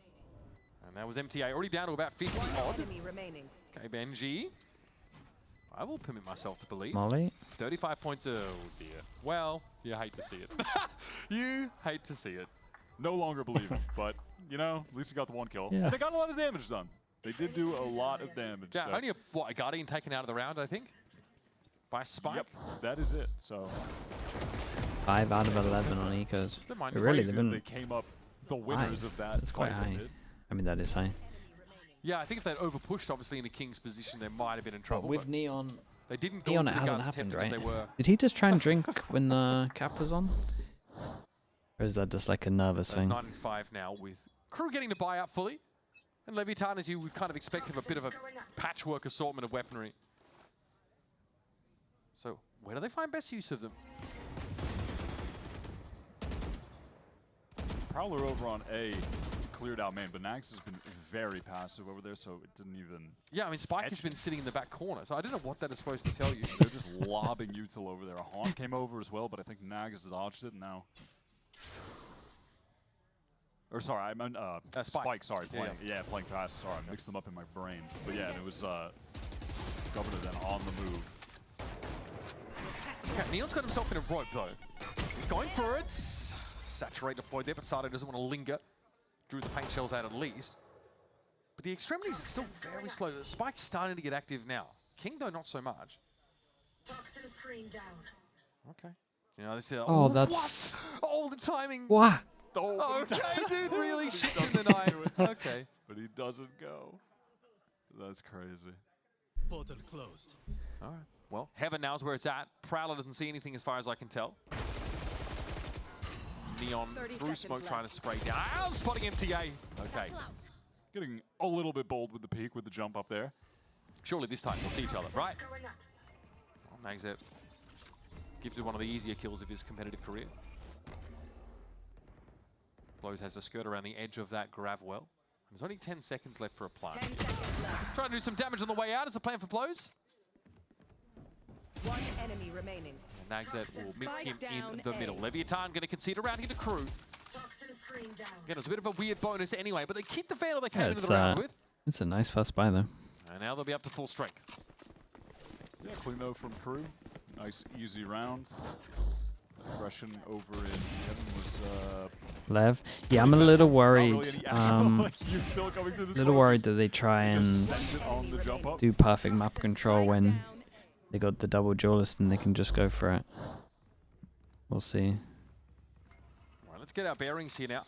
And that was MTA, already down to about 50 One odd. enemy remaining. Okay, Benji. I will permit myself to believe. Molly? 35 points. Oh, dear. Well, you hate to see it. You hate to see it. No longer believing, but, you know, at least he got the 1 kill. Yeah. And they got a lot of damage done. They did do a lot of damage. Yeah, so- only a Guardian taken out of the round, I think, by Spike. Yep, that is it. So 5 out of 11 on ecos. Don't mind It us. really, crazy they've that been they came up the winners of that. That's quite fight they high. did. I mean, that is high. Yeah, I think if they'd overpushed, obviously, into King's position, they might have been in But trouble. with but Neon, they didn't go Neon, for it the hasn't guns happened, tempted as right? they were. Did he just try and drink when the cap was on? Or is that just like a nervous So it's thing? 9 and 5 now with Crew getting the buy out fully. And Leviathan, as you would kind of expect, have a bit of a patchwork assortment of weaponry. So where do they find best use of them? Prowler over on A cleared out main, but Nags has been very passive over there, so it didn't even... Yeah, I mean, Spike has been sitting in the back corner, so I don't know what that is supposed to tell you. They're just lobbing Util over there. A Haunt came over as well, but I think Nags dodged it now. Or sorry, I meant Spike. Sorry, playing. Yeah, playing fast. Sorry, I mixed them up in my brain. But yeah, it was Governor then on the move. Okay, Neon's got himself in a rope though. He's going for it. Saturate deployed there, but Sato doesn't want to linger. Drew the paint shells out at least. But the extremities are still very slow. Spike's starting to get active now. King though, not so much. Toxin screen down. Okay. You know, this is, Oh, that's... what? Oh, the timing. What? Oh, Okay, dude, really shit in the night. Okay. But he doesn't go. That's crazy. Portal closed. All right. Well, Heaven now is where it's at. Prowler doesn't see anything as far as I can tell. Neon through smoke trying to spray down. Ah, spotting MTA. Okay. Getting a little bit bold with the peak with the jump up there. Surely this time we'll see each other, right? Going up. Well, Magzet gives it one of the easier kills of his competitive career. Blows has a skirt around the edge of that grav well. There's only 10 seconds left for a plant. 10 seconds left. Let's try to do some damage on the way out. Is the plan for Blows? One enemy remaining. And Nagzet will meet Spike him in down the A. middle. Leviathan going to concede around into Crew. Toxin screen down. Again, it's a bit of a weird bonus anyway, but they keep the Vandal they came Yeah, into the round with. it's a nice first buy though. And now they'll be up to full strength. Yeah, clean though from Crew. Nice, easy round. Aggression over in Heaven was... Lev. Yeah, I'm a little worried. Little worried that they try and on the jump up. do perfect map control when they got the double duelist and they can just go for it. We'll see. All right, let's get our bearings here now.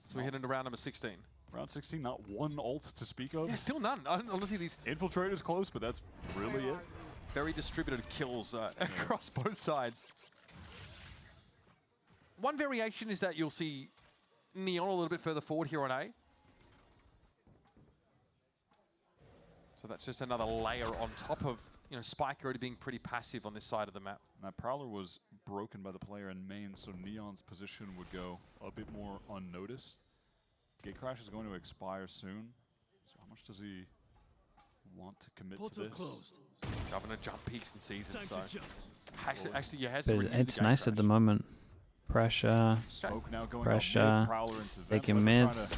So we're heading to round number 16. Round 16, not one ult to speak of. Yeah, still none. Honestly, these Infiltrator's close, but that's really it. very distributed kills across both sides. One variation is that you'll see Neon a little bit further forward here on A. So that's just another layer on top of, you know, Spike already being pretty passive on this side of the map. That Prowler was broken by the player in main, so Neon's position would go a bit more unnoticed. Gate Crash is going to expire soon, so how much does he want to commit to this? Closed. Governor jump peaks and season, Time so to jump. actually yeah, has to But renew it's the Gate nice at the Crash. moment. Pressure. Smoke now going Pressure. up mid, Prowler into vent, Taking but mid. trying to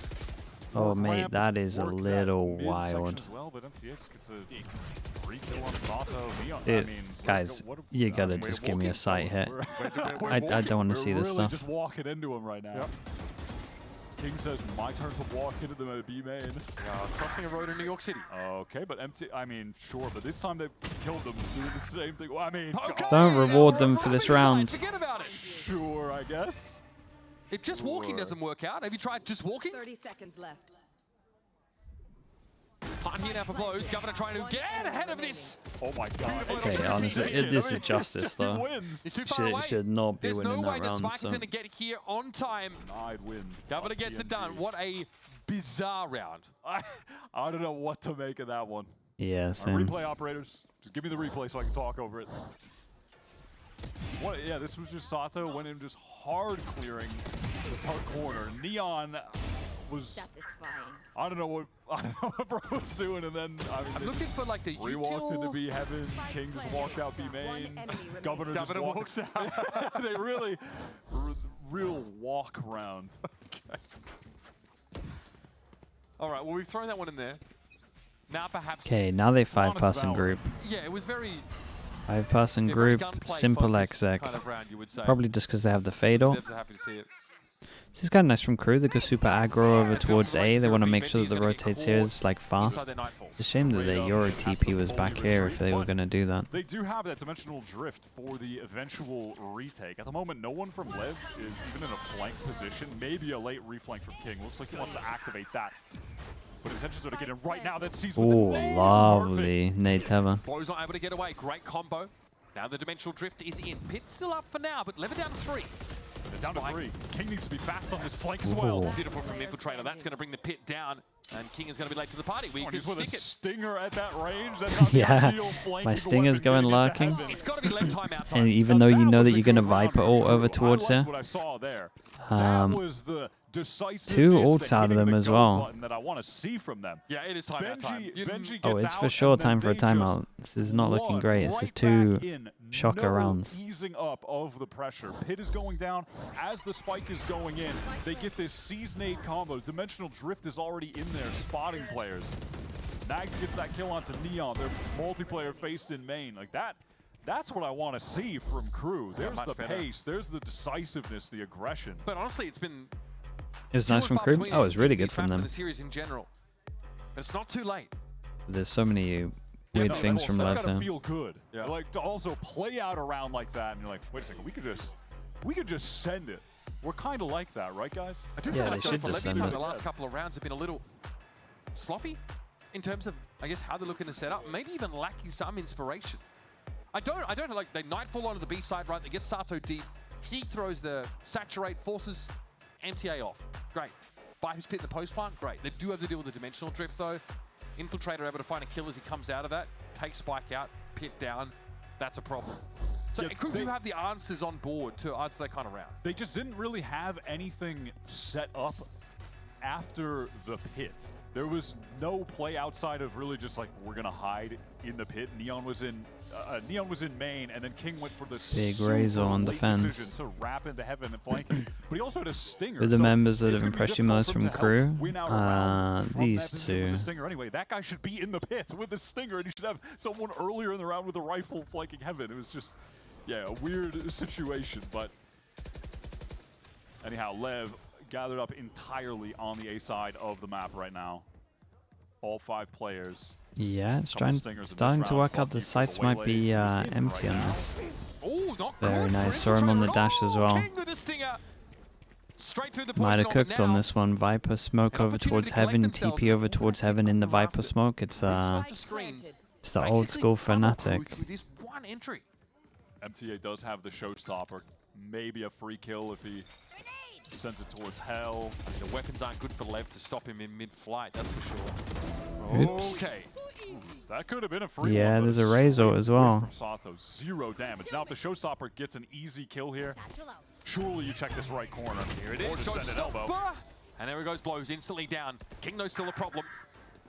Oh work mate, ramp, that is a work that little mid wild. section as well, but MTX gets a free kill on Sato. Neon, Dude, I mean, guys, you gotta just give me a sight hit. I don't want to see this We're really stuff. just walking into him right now. Yep. King says, my turn to walk into the B main. Crossing a road in New York City. Okay, but I mean, sure, but this time they killed them doing the same thing. Well, I mean, Okay, Don't reward that's them a for this robbing round. side. Forget about it. sure, I guess. If just walking Sure. doesn't work out, have you tried just walking? 30 seconds left. Time here now for Blows. Governor trying to get ahead of this. Oh my god. Okay, honestly, this is justice though. Wins. He's too far away. Should not be There's no winning way that that round. Spike is So. going to get here on time. Denied win. Governor by gets it PNG. done. What a bizarre round. I don't know what to make of that one. Yeah, same. Replay operators, just give me the replay so I can talk over it. What? Yeah, this was just Sato went in just hard clearing the front corner. Neon was Satisfying. I don't know what Bro was doing, and then I mean, I'm they looking for like the re-walked into util. B Heaven. King just walked out B main. Governor just Governor walks out. They really real walk round. All right, well we've thrown that one in there. Now perhaps. Okay, now they Honest 5-person valor. group. Yeah, it was very 5-person yeah, very group, gunplay simple focused exec. kind of round, you would say. Probably just because they have the fatal. Devs are happy to see it. This is kind of nice from Crew. They go super aggro over towards A. They want to Big make sure that Benji's the gonna get rotates here is caught like inside fast. their Nightfall. It's a shame that their Euro TP was back here if they were going to do that. They do have that dimensional drift for the eventual retake. At the moment, no one from LEV is even in a flank position. Maybe a late reflank from King. Looks like he wants to activate that. But intentions are to get in right now. That sees with Oh, the nade is lovely Nate Teva. Blows not able to get away. Great combo. Now the dimensional drift is in. Pit's still up for now, but Lever down to 3. They're down to Spike. 3. King needs to be fast on this flank as well. Ooh. Beautiful from Infiltrator. That's going to bring the Pit down, and King is going to be late to the party. We Oh, and could he's with a stick it. stinger at that range. That's not the Yeah, ideal flanking my stinger's weapon going getting into lurking. heaven. It's got to be left time out time. And even though you know was that a you're going to good round Viper for ult Crew. over towards I here. liked what I saw there. Um, That was the decisiveness, two ults out of hitting them the as go well. button that I want to see from them. Yeah, it is timeout time. Benji Oh, gets it's for out, sure and then time for a they just timeout. This is not looking flood great. This right is two back in. shocker No rounds. easing up of the pressure. Pit is going down as the spike is going in. They get this Seize Nade combo. Dimensional Drift is already in there, spotting players. Nags gets that kill onto Neon. They're multiplayer faced in main. Like that. That's what I want to see from KRU. There's the pace, there's the decisiveness, the aggression. But honestly, it's been It was nice from KRU. Oh, it was really good from them. The series in general. But it's not too late. There's so many weird things from That's LEV. gotta feel good. Yeah. Like to also play out around like that, and you're like, wait a second, we could just send it. We're kind of like that, right, guys? I do Yeah, feel they like should for just LEVIATAN, send it. the last couple of rounds have been a little sloppy in terms of, I guess, how they're looking to set up. Maybe even lacking some inspiration. I don't like, they nightfall onto the B side, right? They get Sato deep. He throws the saturate, forces MTA off. Great. Viper's pit in the post plant. Great. They do have to deal with the dimensional drift, though. Infiltrator able to find a kill as he comes out of that. Take Spike out, pit down. That's a problem. So Yeah, KRU do have the answers on board to answer that kind of round. They just didn't really have anything set up after the pit. There was no play outside of really just like, we're gonna hide in the pit. Neon was in main, and then King went for the Big Razor on late defense. decision to wrap into heaven and flank. But he also had a stinger. Who are the so members that it's have gonna be impressed you difficult most for him from to help KRU? win out a round from These that position with two. the stinger. Anyway, that guy should be in the pit with the stinger, and he should have someone earlier in the round with a rifle flanking heaven. It was just, yeah, a weird situation. But anyhow, Lev gathered up entirely on the A side of the map right now. All 5 players. Yeah, it's Couple stingers in this starting to round. work out. The Lucky for sights the might waylay be in this game empty right on now. this. Oh, not Very good. nice. Saw him on the dash as well. King with the stinger. Straight through the Might have poison cooked on this one. Viper smoke An over opportunity towards to collect heaven. themselves, TP but over towards heaven in the Viper smoke. It's the old school fanatic. With this one entry. MTA does have the showstopper. Maybe a free kill if he sends it towards hell. I mean, the weapons aren't good for Lev to stop him in mid-flight, that's for sure. Oops. Okay. That could have been a free Yeah, one. but there's a straight Razor as well. From Sato. 0 damage. Now if the showstopper gets an easy kill here, surely you check this right corner. Here it is. Send an elbow. And there he goes, blows instantly down. King knows still a problem.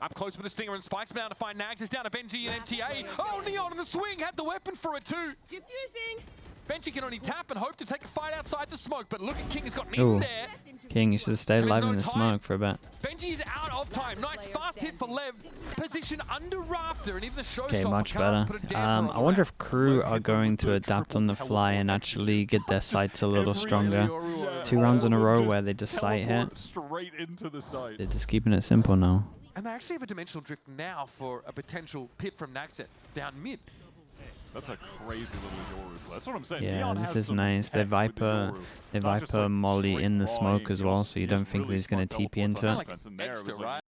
Up close with the stinger and Spike's been able to find Nags. It's down to Benji and MTA. Oh, Neon in the swing, had the weapon for it too. Diffusing. Benji can only tap and hope to take a fight outside the smoke, but look at King has gotten Ooh. in there. King, you should have stayed There is alive no in the time. smoke for a bit. Benji is out of time. Nice fast hit for Lev. Position under Rafter, and even the showstopper Okay, much cannot better. put a damper on I the wonder round. if KRU are going to adapt on the fly and actually get their sights a little stronger. Yeah, 2 rounds in a all of row them where just they just sight hit. teleport straight into the site. They're just keeping it simple now. And they actually have a dimensional drift now for a potential pit from Nagset down mid. That's a crazy little Yoru play. That's what I'm saying. Yeah, Neon this has is some nice. They tech with the Viper, Yoru. they Not just, Viper like, molly straight in the raw smoke aim. as He well, just- so you he don't just think really he's going to smart TP into teleports on it. defense, and there it was Extra, like,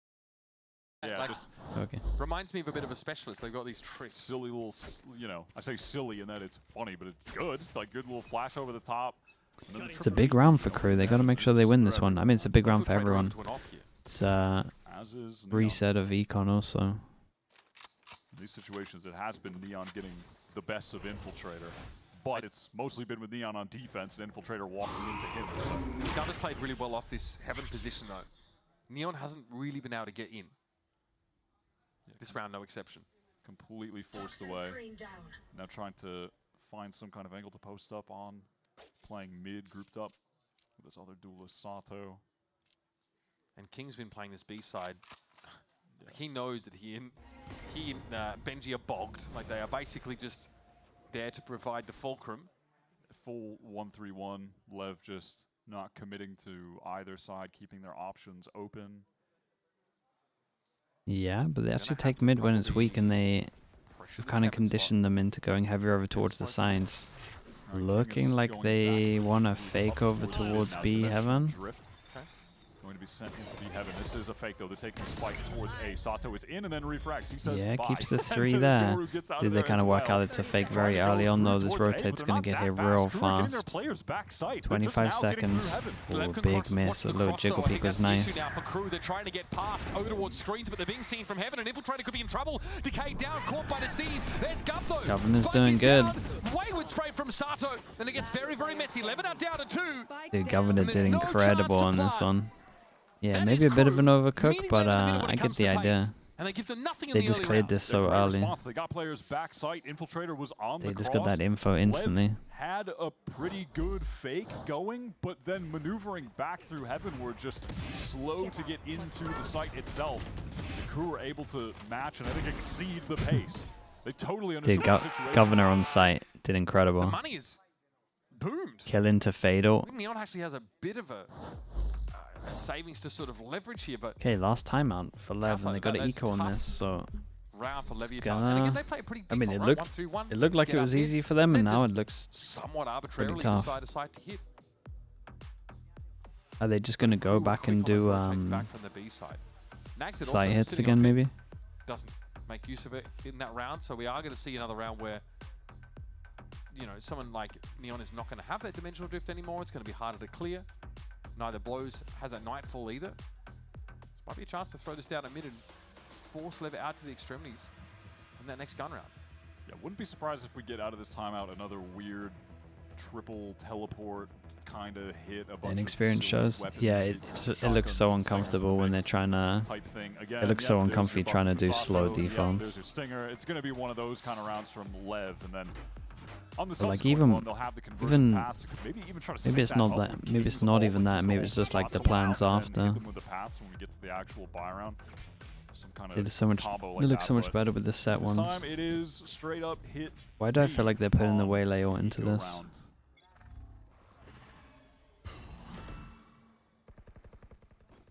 right? yeah, Like- just Okay. Reminds me of a bit of a specialist. They've got these tricks. silly little, you know, I say silly in that it's funny, but it's good. It's like good little flash over the top. And then the It's a big round for KRU. They got to make sure they win this one. I mean, it's a big round for everyone. It's As is Neon. reset of Econ also. In these situations, it has been Neon getting the best of Infiltrator, but it's mostly been with Neon on defense and Infiltrator walking into him. So Gunner's played really well off this heaven position though. Neon hasn't really been able to get in. This round, no exception. completely forced away. Now trying to find some kind of angle to post up on. Playing mid, grouped up with this other duelist, Sato. And King's been playing this B side. Like, he knows that he and Benji are bogged. Like they are basically just there to provide the fulcrum. Full 1-3-1. Lev just not committing to either side, keeping their options open. Yeah, but they actually take mid when it's weak, and they kind of condition them into going heavier over towards the sides. Looking like they want to fake over towards B heaven. Going to be is sent into B heaven. This is a fake though. They're taking the spike towards A. Sato is in and then refrags. He says Yeah, bye. keeps the 3 there. Dude, they kind of work out it's a fake very early on though. This rotate's going to get here real fast. 25 seconds. Oh, big miss. A little jiggle peek was nice. They're trying to get past over towards screens, but they're being seen from heaven. An infiltrator could be in trouble. Decay down, caught by the seas. There's Gov though. Governor's doing good. Wayward spray from Sato. Then it gets very, very messy. LEVIATAN down to 2. Dude, Governor did incredible on this one. Yeah, maybe a bit of an overcook, but I get the idea. And they give them nothing in They the just early cleared round. this so early. They got players back site. Infiltrator was on They the just cross. got that info instantly. Lev had a pretty good fake going, but then maneuvering back through heaven were just slow to get into the site itself. The crew were able to match and I think exceed the pace. They totally understood the situation. Governor on site did incredible. The money is boomed. Kill into Fatal. Neon actually has a bit of a savings to sort of leverage here, but Okay, last timeout for Lev, and they got an eco on this, so round for LEVIATAN. gonna- And again, they play a pretty I mean, default, it right? 1-2-1, looked like get it up was in, easy for them, and then now just it looks. somewhat arbitrarily tough. side to side to hit. Are they just gonna go back and do back from the B side. Nags it slight also hits sitting again, on mid, maybe? doesn't make use of it in that round, so we are going to see another round where, you know, someone like Neon is not going to have that dimensional drift anymore. It's going to be harder to clear. Neither Blows has a Nightfall either. This might be a chance to throw this down at mid and force Lev out to the extremities in that next gun round. Yeah, wouldn't be surprised if we get out of this timeout another weird triple teleport kind of hit. A bunch Inexperience of shows. Yeah, it looks so uncomfortable when they're trying to. Again, It looks so there's your uncomfy bump trying to from do Sato, slow yeah, defense. there's your stinger. It's going to be one of those kind of rounds from Lev, and then on the But, like, subsequent even- one, they'll have the conversion even- paths. It could maybe even try to Maybe set it's that not up that. with Maybe King's it's not Ball even that. against Maybe all it's just like the spots plans around, and after. hit them with the paths when we get to the actual buy round. Some kind of It is so much. combo like It looks that, so much but better with the set this ones. time it is straight up hit. Why do I feel like they're putting the on waylay all into eco this? round.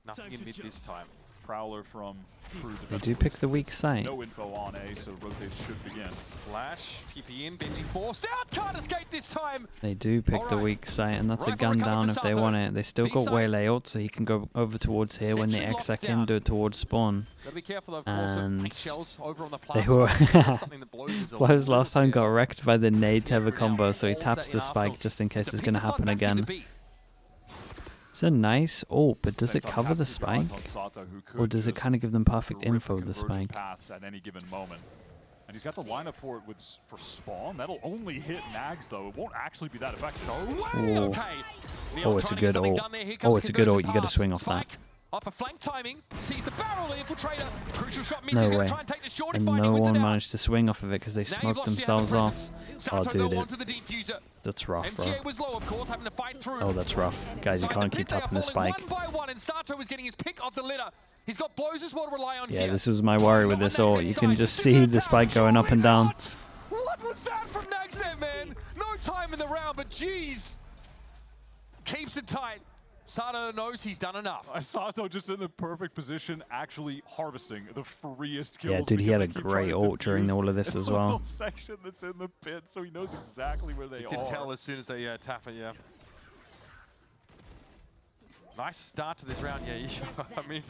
Nothing in mid this time. Prowler from Crew They defensive do pick boost. the weak site. No info on A, so rotates should begin. Flash, TP in, Benji forced out, can't escape this time. They do pick the Alright. weak site, and that's a Rifle gun recovered down for if they Sato. want it. They still got B-side. waylay ult, so he can go over towards here when they Sentry locked exec him, down. do it towards spawn. Gotta be careful of course of And paint shells over on the they plant. were- That's something that Blows is a Blows little last time got scared. wrecked by the nade to have a Now combo, so he holds taps that the in spike Arsenal. just in case It's a it's going to pentagon happen back into again. B. It's a nice ult, but does Same it time, cover have the to keep your eyes spike? on Sato, who could Or does it just kind of give them perfect rip info, the convergent spike? paths at any given moment. And he's got the lineup for it for spawn. That'll only hit Nags though. It won't actually be that effective. Ooh. Okay. Oh, it's a good ult. Oh, it's a good ult. You got to swing off that. Off a flank timing, sees the barrel, the infiltrator. Crucial shot misses, No he's way. gonna try and take the short And find no it, wins one it out. managed to swing off of it because they Now you've smoked lost your themselves hand off. presence. Oh, Sato dude, go onto the defuser. that's rough, bro. MTA was low, of course, having to fight through. Oh, that's rough. Guys, you Inside can't the keep pit, they are tapping the falling spike. One by one, and Sato is getting his pick of the litter. He's got Blows as well to rely on Yeah, here. this was my worry with this ult. You can Inside. just He's see gonna the tap. spike going up and down. What was that from Nags there, man? No time in the round, but jeez. Keeps it tight. Sato knows he's done enough. Sato just in the perfect position, actually harvesting the freest kills. Yeah, dude, he because had they a keep great trying to ult during defuse all of this in as the well. little section that's in the pit, so he knows exactly where they You are. can tell as soon as they tap it, yeah. Nice start to this round, yeah. I mean,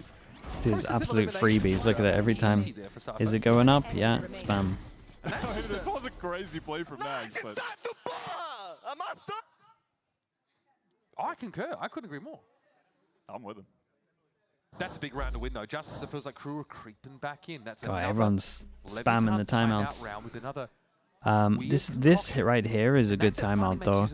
Dude, it's absolute freebies. Look at it every time. easy there for Sato. Is it going up? Yeah, spam. This was a crazy play from Nags, but I concur. I couldn't agree more. I'm with him. That's a big round to win, though. Just as it feels like Crew are creeping back in. That's God, another everyone's LEVIATAN spamming the timeout timeouts. round with another This hit right here is a good timeout though.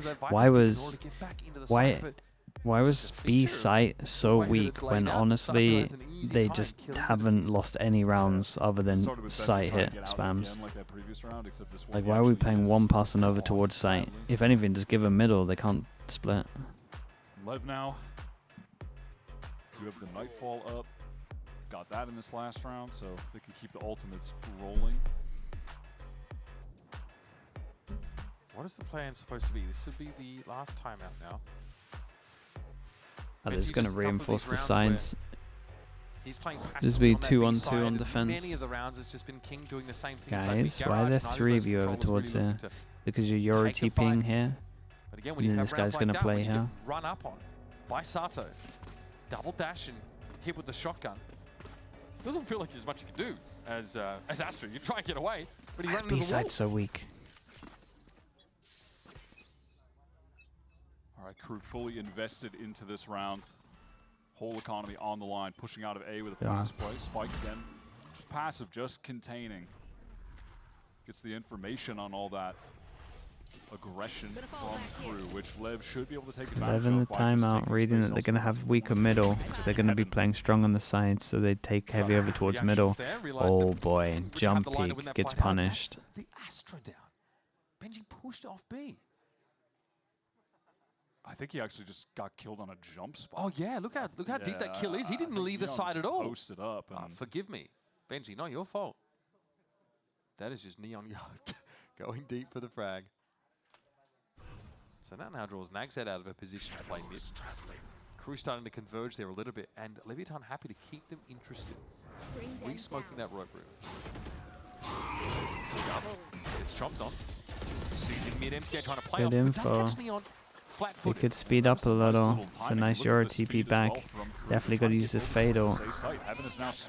Why was B site so weak when honestly they just haven't lost any rounds other than Started with site Benji trying hit to get out spams? again like that previous round, except this one Like he why are we actually playing is one person over on towards site? silence. If anything, just give them middle. They can't split. Lev now. You have the Nightfall up. Got that in this last round, so they can keep the ultimates rolling. What is the plan supposed to be? This would be the last timeout now. Are they Benji just going to just a couple of reinforce these the rounds sides? He's playing This would be passively on that 2-on-2 B on side, defense. Many of the rounds it's just been King doing the same thing. Guys, why are there 3 of you over towards here? Because you're Yori take the TPing fight. here? But again, when And you then have this guy's rounds like gonna that, play when you here. get run up on by Sato. double dash and hit with the shotgun. Doesn't feel like there's much you can do as Astra. You try and get away, but he ran into the wall. B-side's so weak. All right, crew fully invested into this round. Whole economy on the line, pushing out of A with a fast play. Spike again, just passive, just containing. Gets the information on all that aggression from crew, which Lev should be able to take advantage of. Lev in the timeout, reading that they're going to have weaker middle, so they're going to be playing strong on the side, so they take heavy over towards middle. Oh boy, jump peek gets punished. The Astra down. Benji pushed off B. I think he actually just got killed on a jump spot. Oh yeah, look how deep that kill is. He didn't leave the side at all. Posted up. And Forgive me, Benji, not your fault. That is just Neon going deep for the frag. So that now draws Nagzed out of a position to play mid. Crew starting to converge there a little bit, and Leviatan happy to keep them interested. Re-smoking that rope room. Gets chomped on. Sees in mid, MTK trying to play Good off. But does catch Neon They flat-footed. could speed up a little. It's a nice Euro TP back. Definitely got to use this fade ult.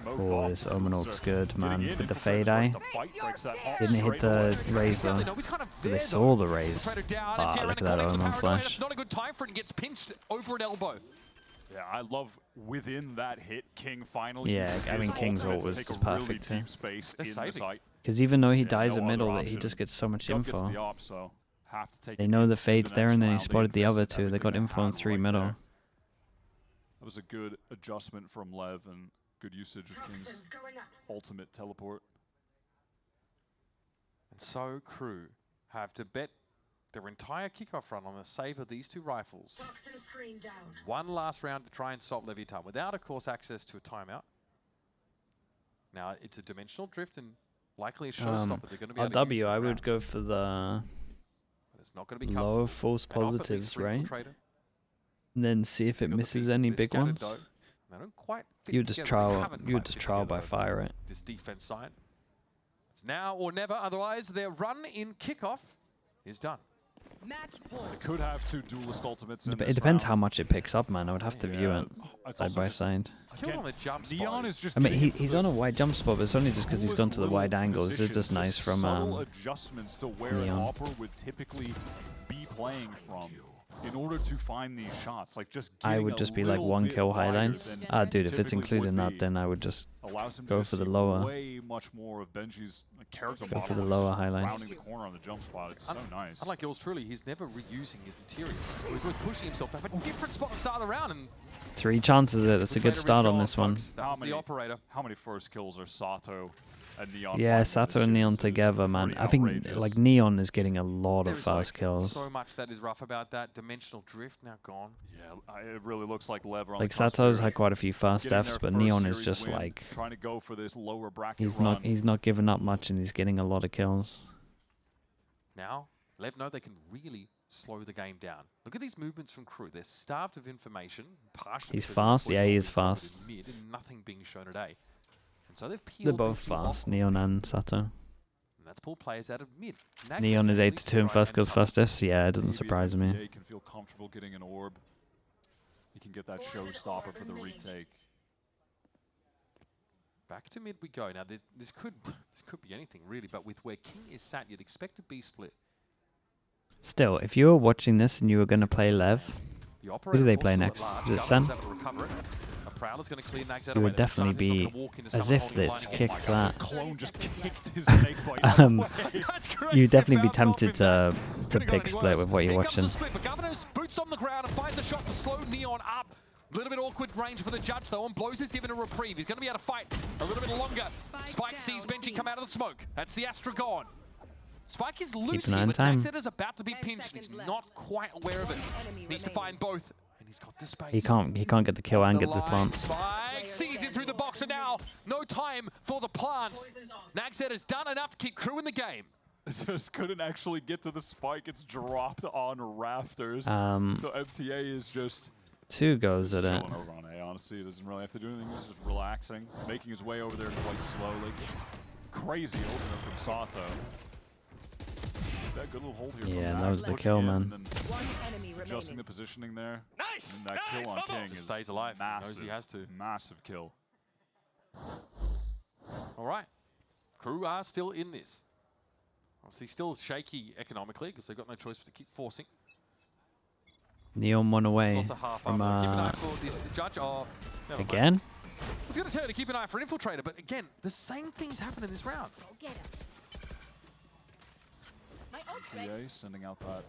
Oh, this Omen ult's good, man. With the fade eye. Didn't hit the raise though. They saw the raise. Ah, look at that Omen flash. Not a good time for it and gets pinched over an elbow. yeah, I love within that hit, King finally. Yeah, I mean King's ult was just perfect Really too. deep space in the site. Because even though he Yeah, dies no in middle, other that he option. just gets so much Jump gets info. the op, so have to take They it know into the fade's there, next and then he round. They spotted the other invested two. They got everything info on had 3 right middle. there. That was a good adjustment from Lev and good usage of King's ultimate teleport. And so Crew have to bet their entire kickoff run on the save of these two rifles. One last round to try and stop Leviatan without, of course, access to a timeout. Now, it's a dimensional drift and likely a showstopper. They're going to be able to use RW, for I the would round. go for the But it's not going to be lower comfortable. false And off at least positives, for right? Infiltrator. And then see if it Got the misses pieces, any they're big scattered ones. though. They don't quite fit You would just together. They trial. haven't You would quite just fit trial by together fire it. this defense side. It's now or never. Otherwise, their run in kickoff is done. Match point. They could have 2 duelist ultimates in It this depends round. how much it picks up, man. I would have to view Yeah, it it's side also by just- side. Killed Again, on the jump spot. Neon is just I mean, getting into he's the on a wide jump spot, but it's only just because he's coolest gone to the little wide angles. It's positions, just nice from subtle adjustments to where Neon. an Opera would typically be playing from in order to find these shots. Like just I getting would a just be like little 1 bit kill wider highlights. than Ah, dude, if it's typically included in would that, be. then I would just Allows him go to for the see lower. way much more of Benji's character Go model. for the just lower highlights. Rounding the corner on the jump spot. It's so nice. Unlike yours truly, he's never reusing his material. He's always pushing himself to have a different spot to start the round. And 3 chances. That's a good Infiltrator is start on gone, this one. folks. That was the operator. How many first kills are Sato and Neon? Yeah, finding in Sato this and Neon series is together, man. pretty I think outrageous. like Neon is getting a lot There of is, fast like, kills. So much that is rough about that. Dimensional drift now gone. Yeah, it really looks like Lev are on Like the cusp Sato's here. had quite a few fast Getting deaths, their but first Neon is series just win, like trying to go for this lower bracket he's run. not giving up much, and he's getting a lot of kills. Now, Lev know they can really slow the game down. Look at these movements from Crew. They're starved of information. Partially He's because fast, they're yeah, he is pushing forward fast. in Mid and nothing being shown at A. And so they've peeled They're both B2 off, fast, Neon and Sato. and that's pulled players out of mid. Nagzed Neon is at 8 least to 2 in try first and kills, cover. fast deaths. Yeah, it doesn't Maybe if surprise me. MTA can feel comfortable getting an orb. He can get that showstopper for the retake. Back to mid we go. Now this could be anything really, but with where King is sat, you'd expect a B split. Still, if you were watching this and you were going to play Lev, The who do they operator play also at next? large. Is it Gallagher's Sen? able to recover it. A Prowler's going to clear Nagzed You away. would definitely Sarge's not be gonna walk into as someone if holding it's line. kicked that. Clone just kicked his snake bite. You'd definitely be tempted to pick split with what you're Here watching. comes the split, but Governor's boots on the ground and finds a shot to slow Neon up. A little bit awkward range for the judge though, and Blows is given a reprieve. He's going to be able to fight a little bit longer. Spike sees Benji come out of the smoke. That's the Astra gone. Spike is loose an eye here, on but time. Nagzed is about to be pinched. He's not quite aware of it. Needs to find both, and he's got the space. He can't get the kill and get the line. plant. Spike sees him through the box, and now no time for the plants. Nagzed has done enough to keep Crew in the game. Just couldn't actually get to the spike. It's dropped on rafters. So MTA is just 2 goes at it. chilling over on A. Honestly, he doesn't really have to do anything. He's just relaxing, making his way over there quite slowly. Crazy opener from Sato. that good little hold here. Yeah, from that was the pushing kill, in man. and then One enemy adjusting remaining. the positioning there. Nice! And that kill on Nice, King Just is stays alive. He knows massive. he has to. Massive kill. All right. KRU are still in this. Obviously still shaky economically because they've got no choice but to keep forcing. Neon one away Lots of half from armor. Keep an eye for this judge. Oh, never mind. again. I was going to tell you to keep an eye for an infiltrator, but again, the same things happen in this round. Go get him. My ult's ready. TA sending out that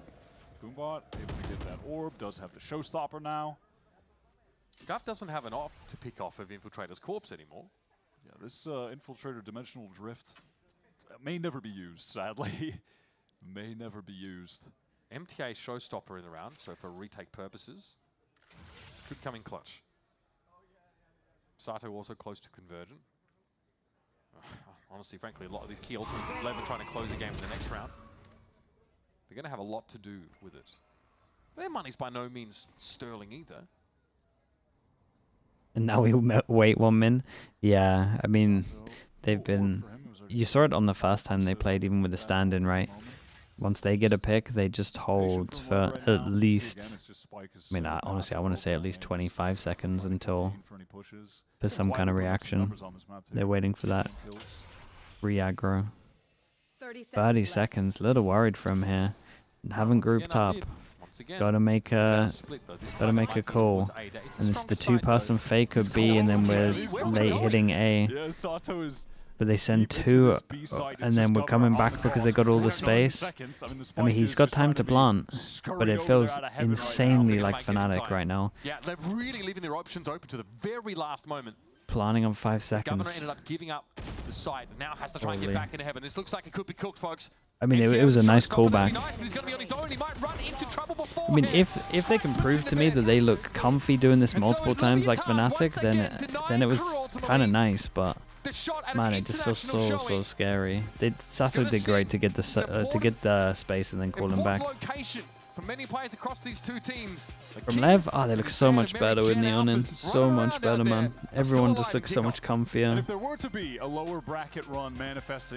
boombot, able to get that orb, does have the showstopper now. Guff doesn't have an off to pick off of Infiltrator's corpse anymore. Yeah, this infiltrator dimensional drift may never be used, sadly. May never be used. MTA showstopper in the round, so for retake purposes, could come in clutch. Sato also close to convergent. Honestly, frankly, a lot of these key ultimates of LEV are trying to close the game in the next round. They're going to have a lot to do with it. Their money's by no means sterling either. And now we wait 1 min. Yeah, I mean, they've been. You saw it on the first time they played, even with the stand-in, right? Once they get a pick, they just hold for at least. I mean, honestly, I want to say at least 25 seconds until there's some kind of reaction. They're waiting for that re-aggro. 30 seconds. A little worried from here. Haven't grouped up. Gotta make a call. And it's the 2-person fake of B, and then we're late hitting A. Yeah, Sato is. But they send 2, and then we're coming back because they got all the space. I mean, he's got time to plant, but it feels insanely like Fnatic right now. Yeah, they're really leaving their options open to the very last moment. Planning on 5 Governor seconds. ended up giving up the site, and now has to try and get Holy. back into heaven. This looks like it could be cooked, folks. I mean, it was a nice callback. Nice, but he's gonna be on his own. He might run into trouble I mean, beforehand. if they can prove to me that they look comfy doing this multiple times like Fnatic, then it was kind of nice, but man, it just feels so scary. Sato did great to get the space and then call him back. From many players across these two teams. From LEV, they look so much better with Neon in. So much better, man. Everyone just looks so much comfier. And if there were to be a lower bracket run manifesting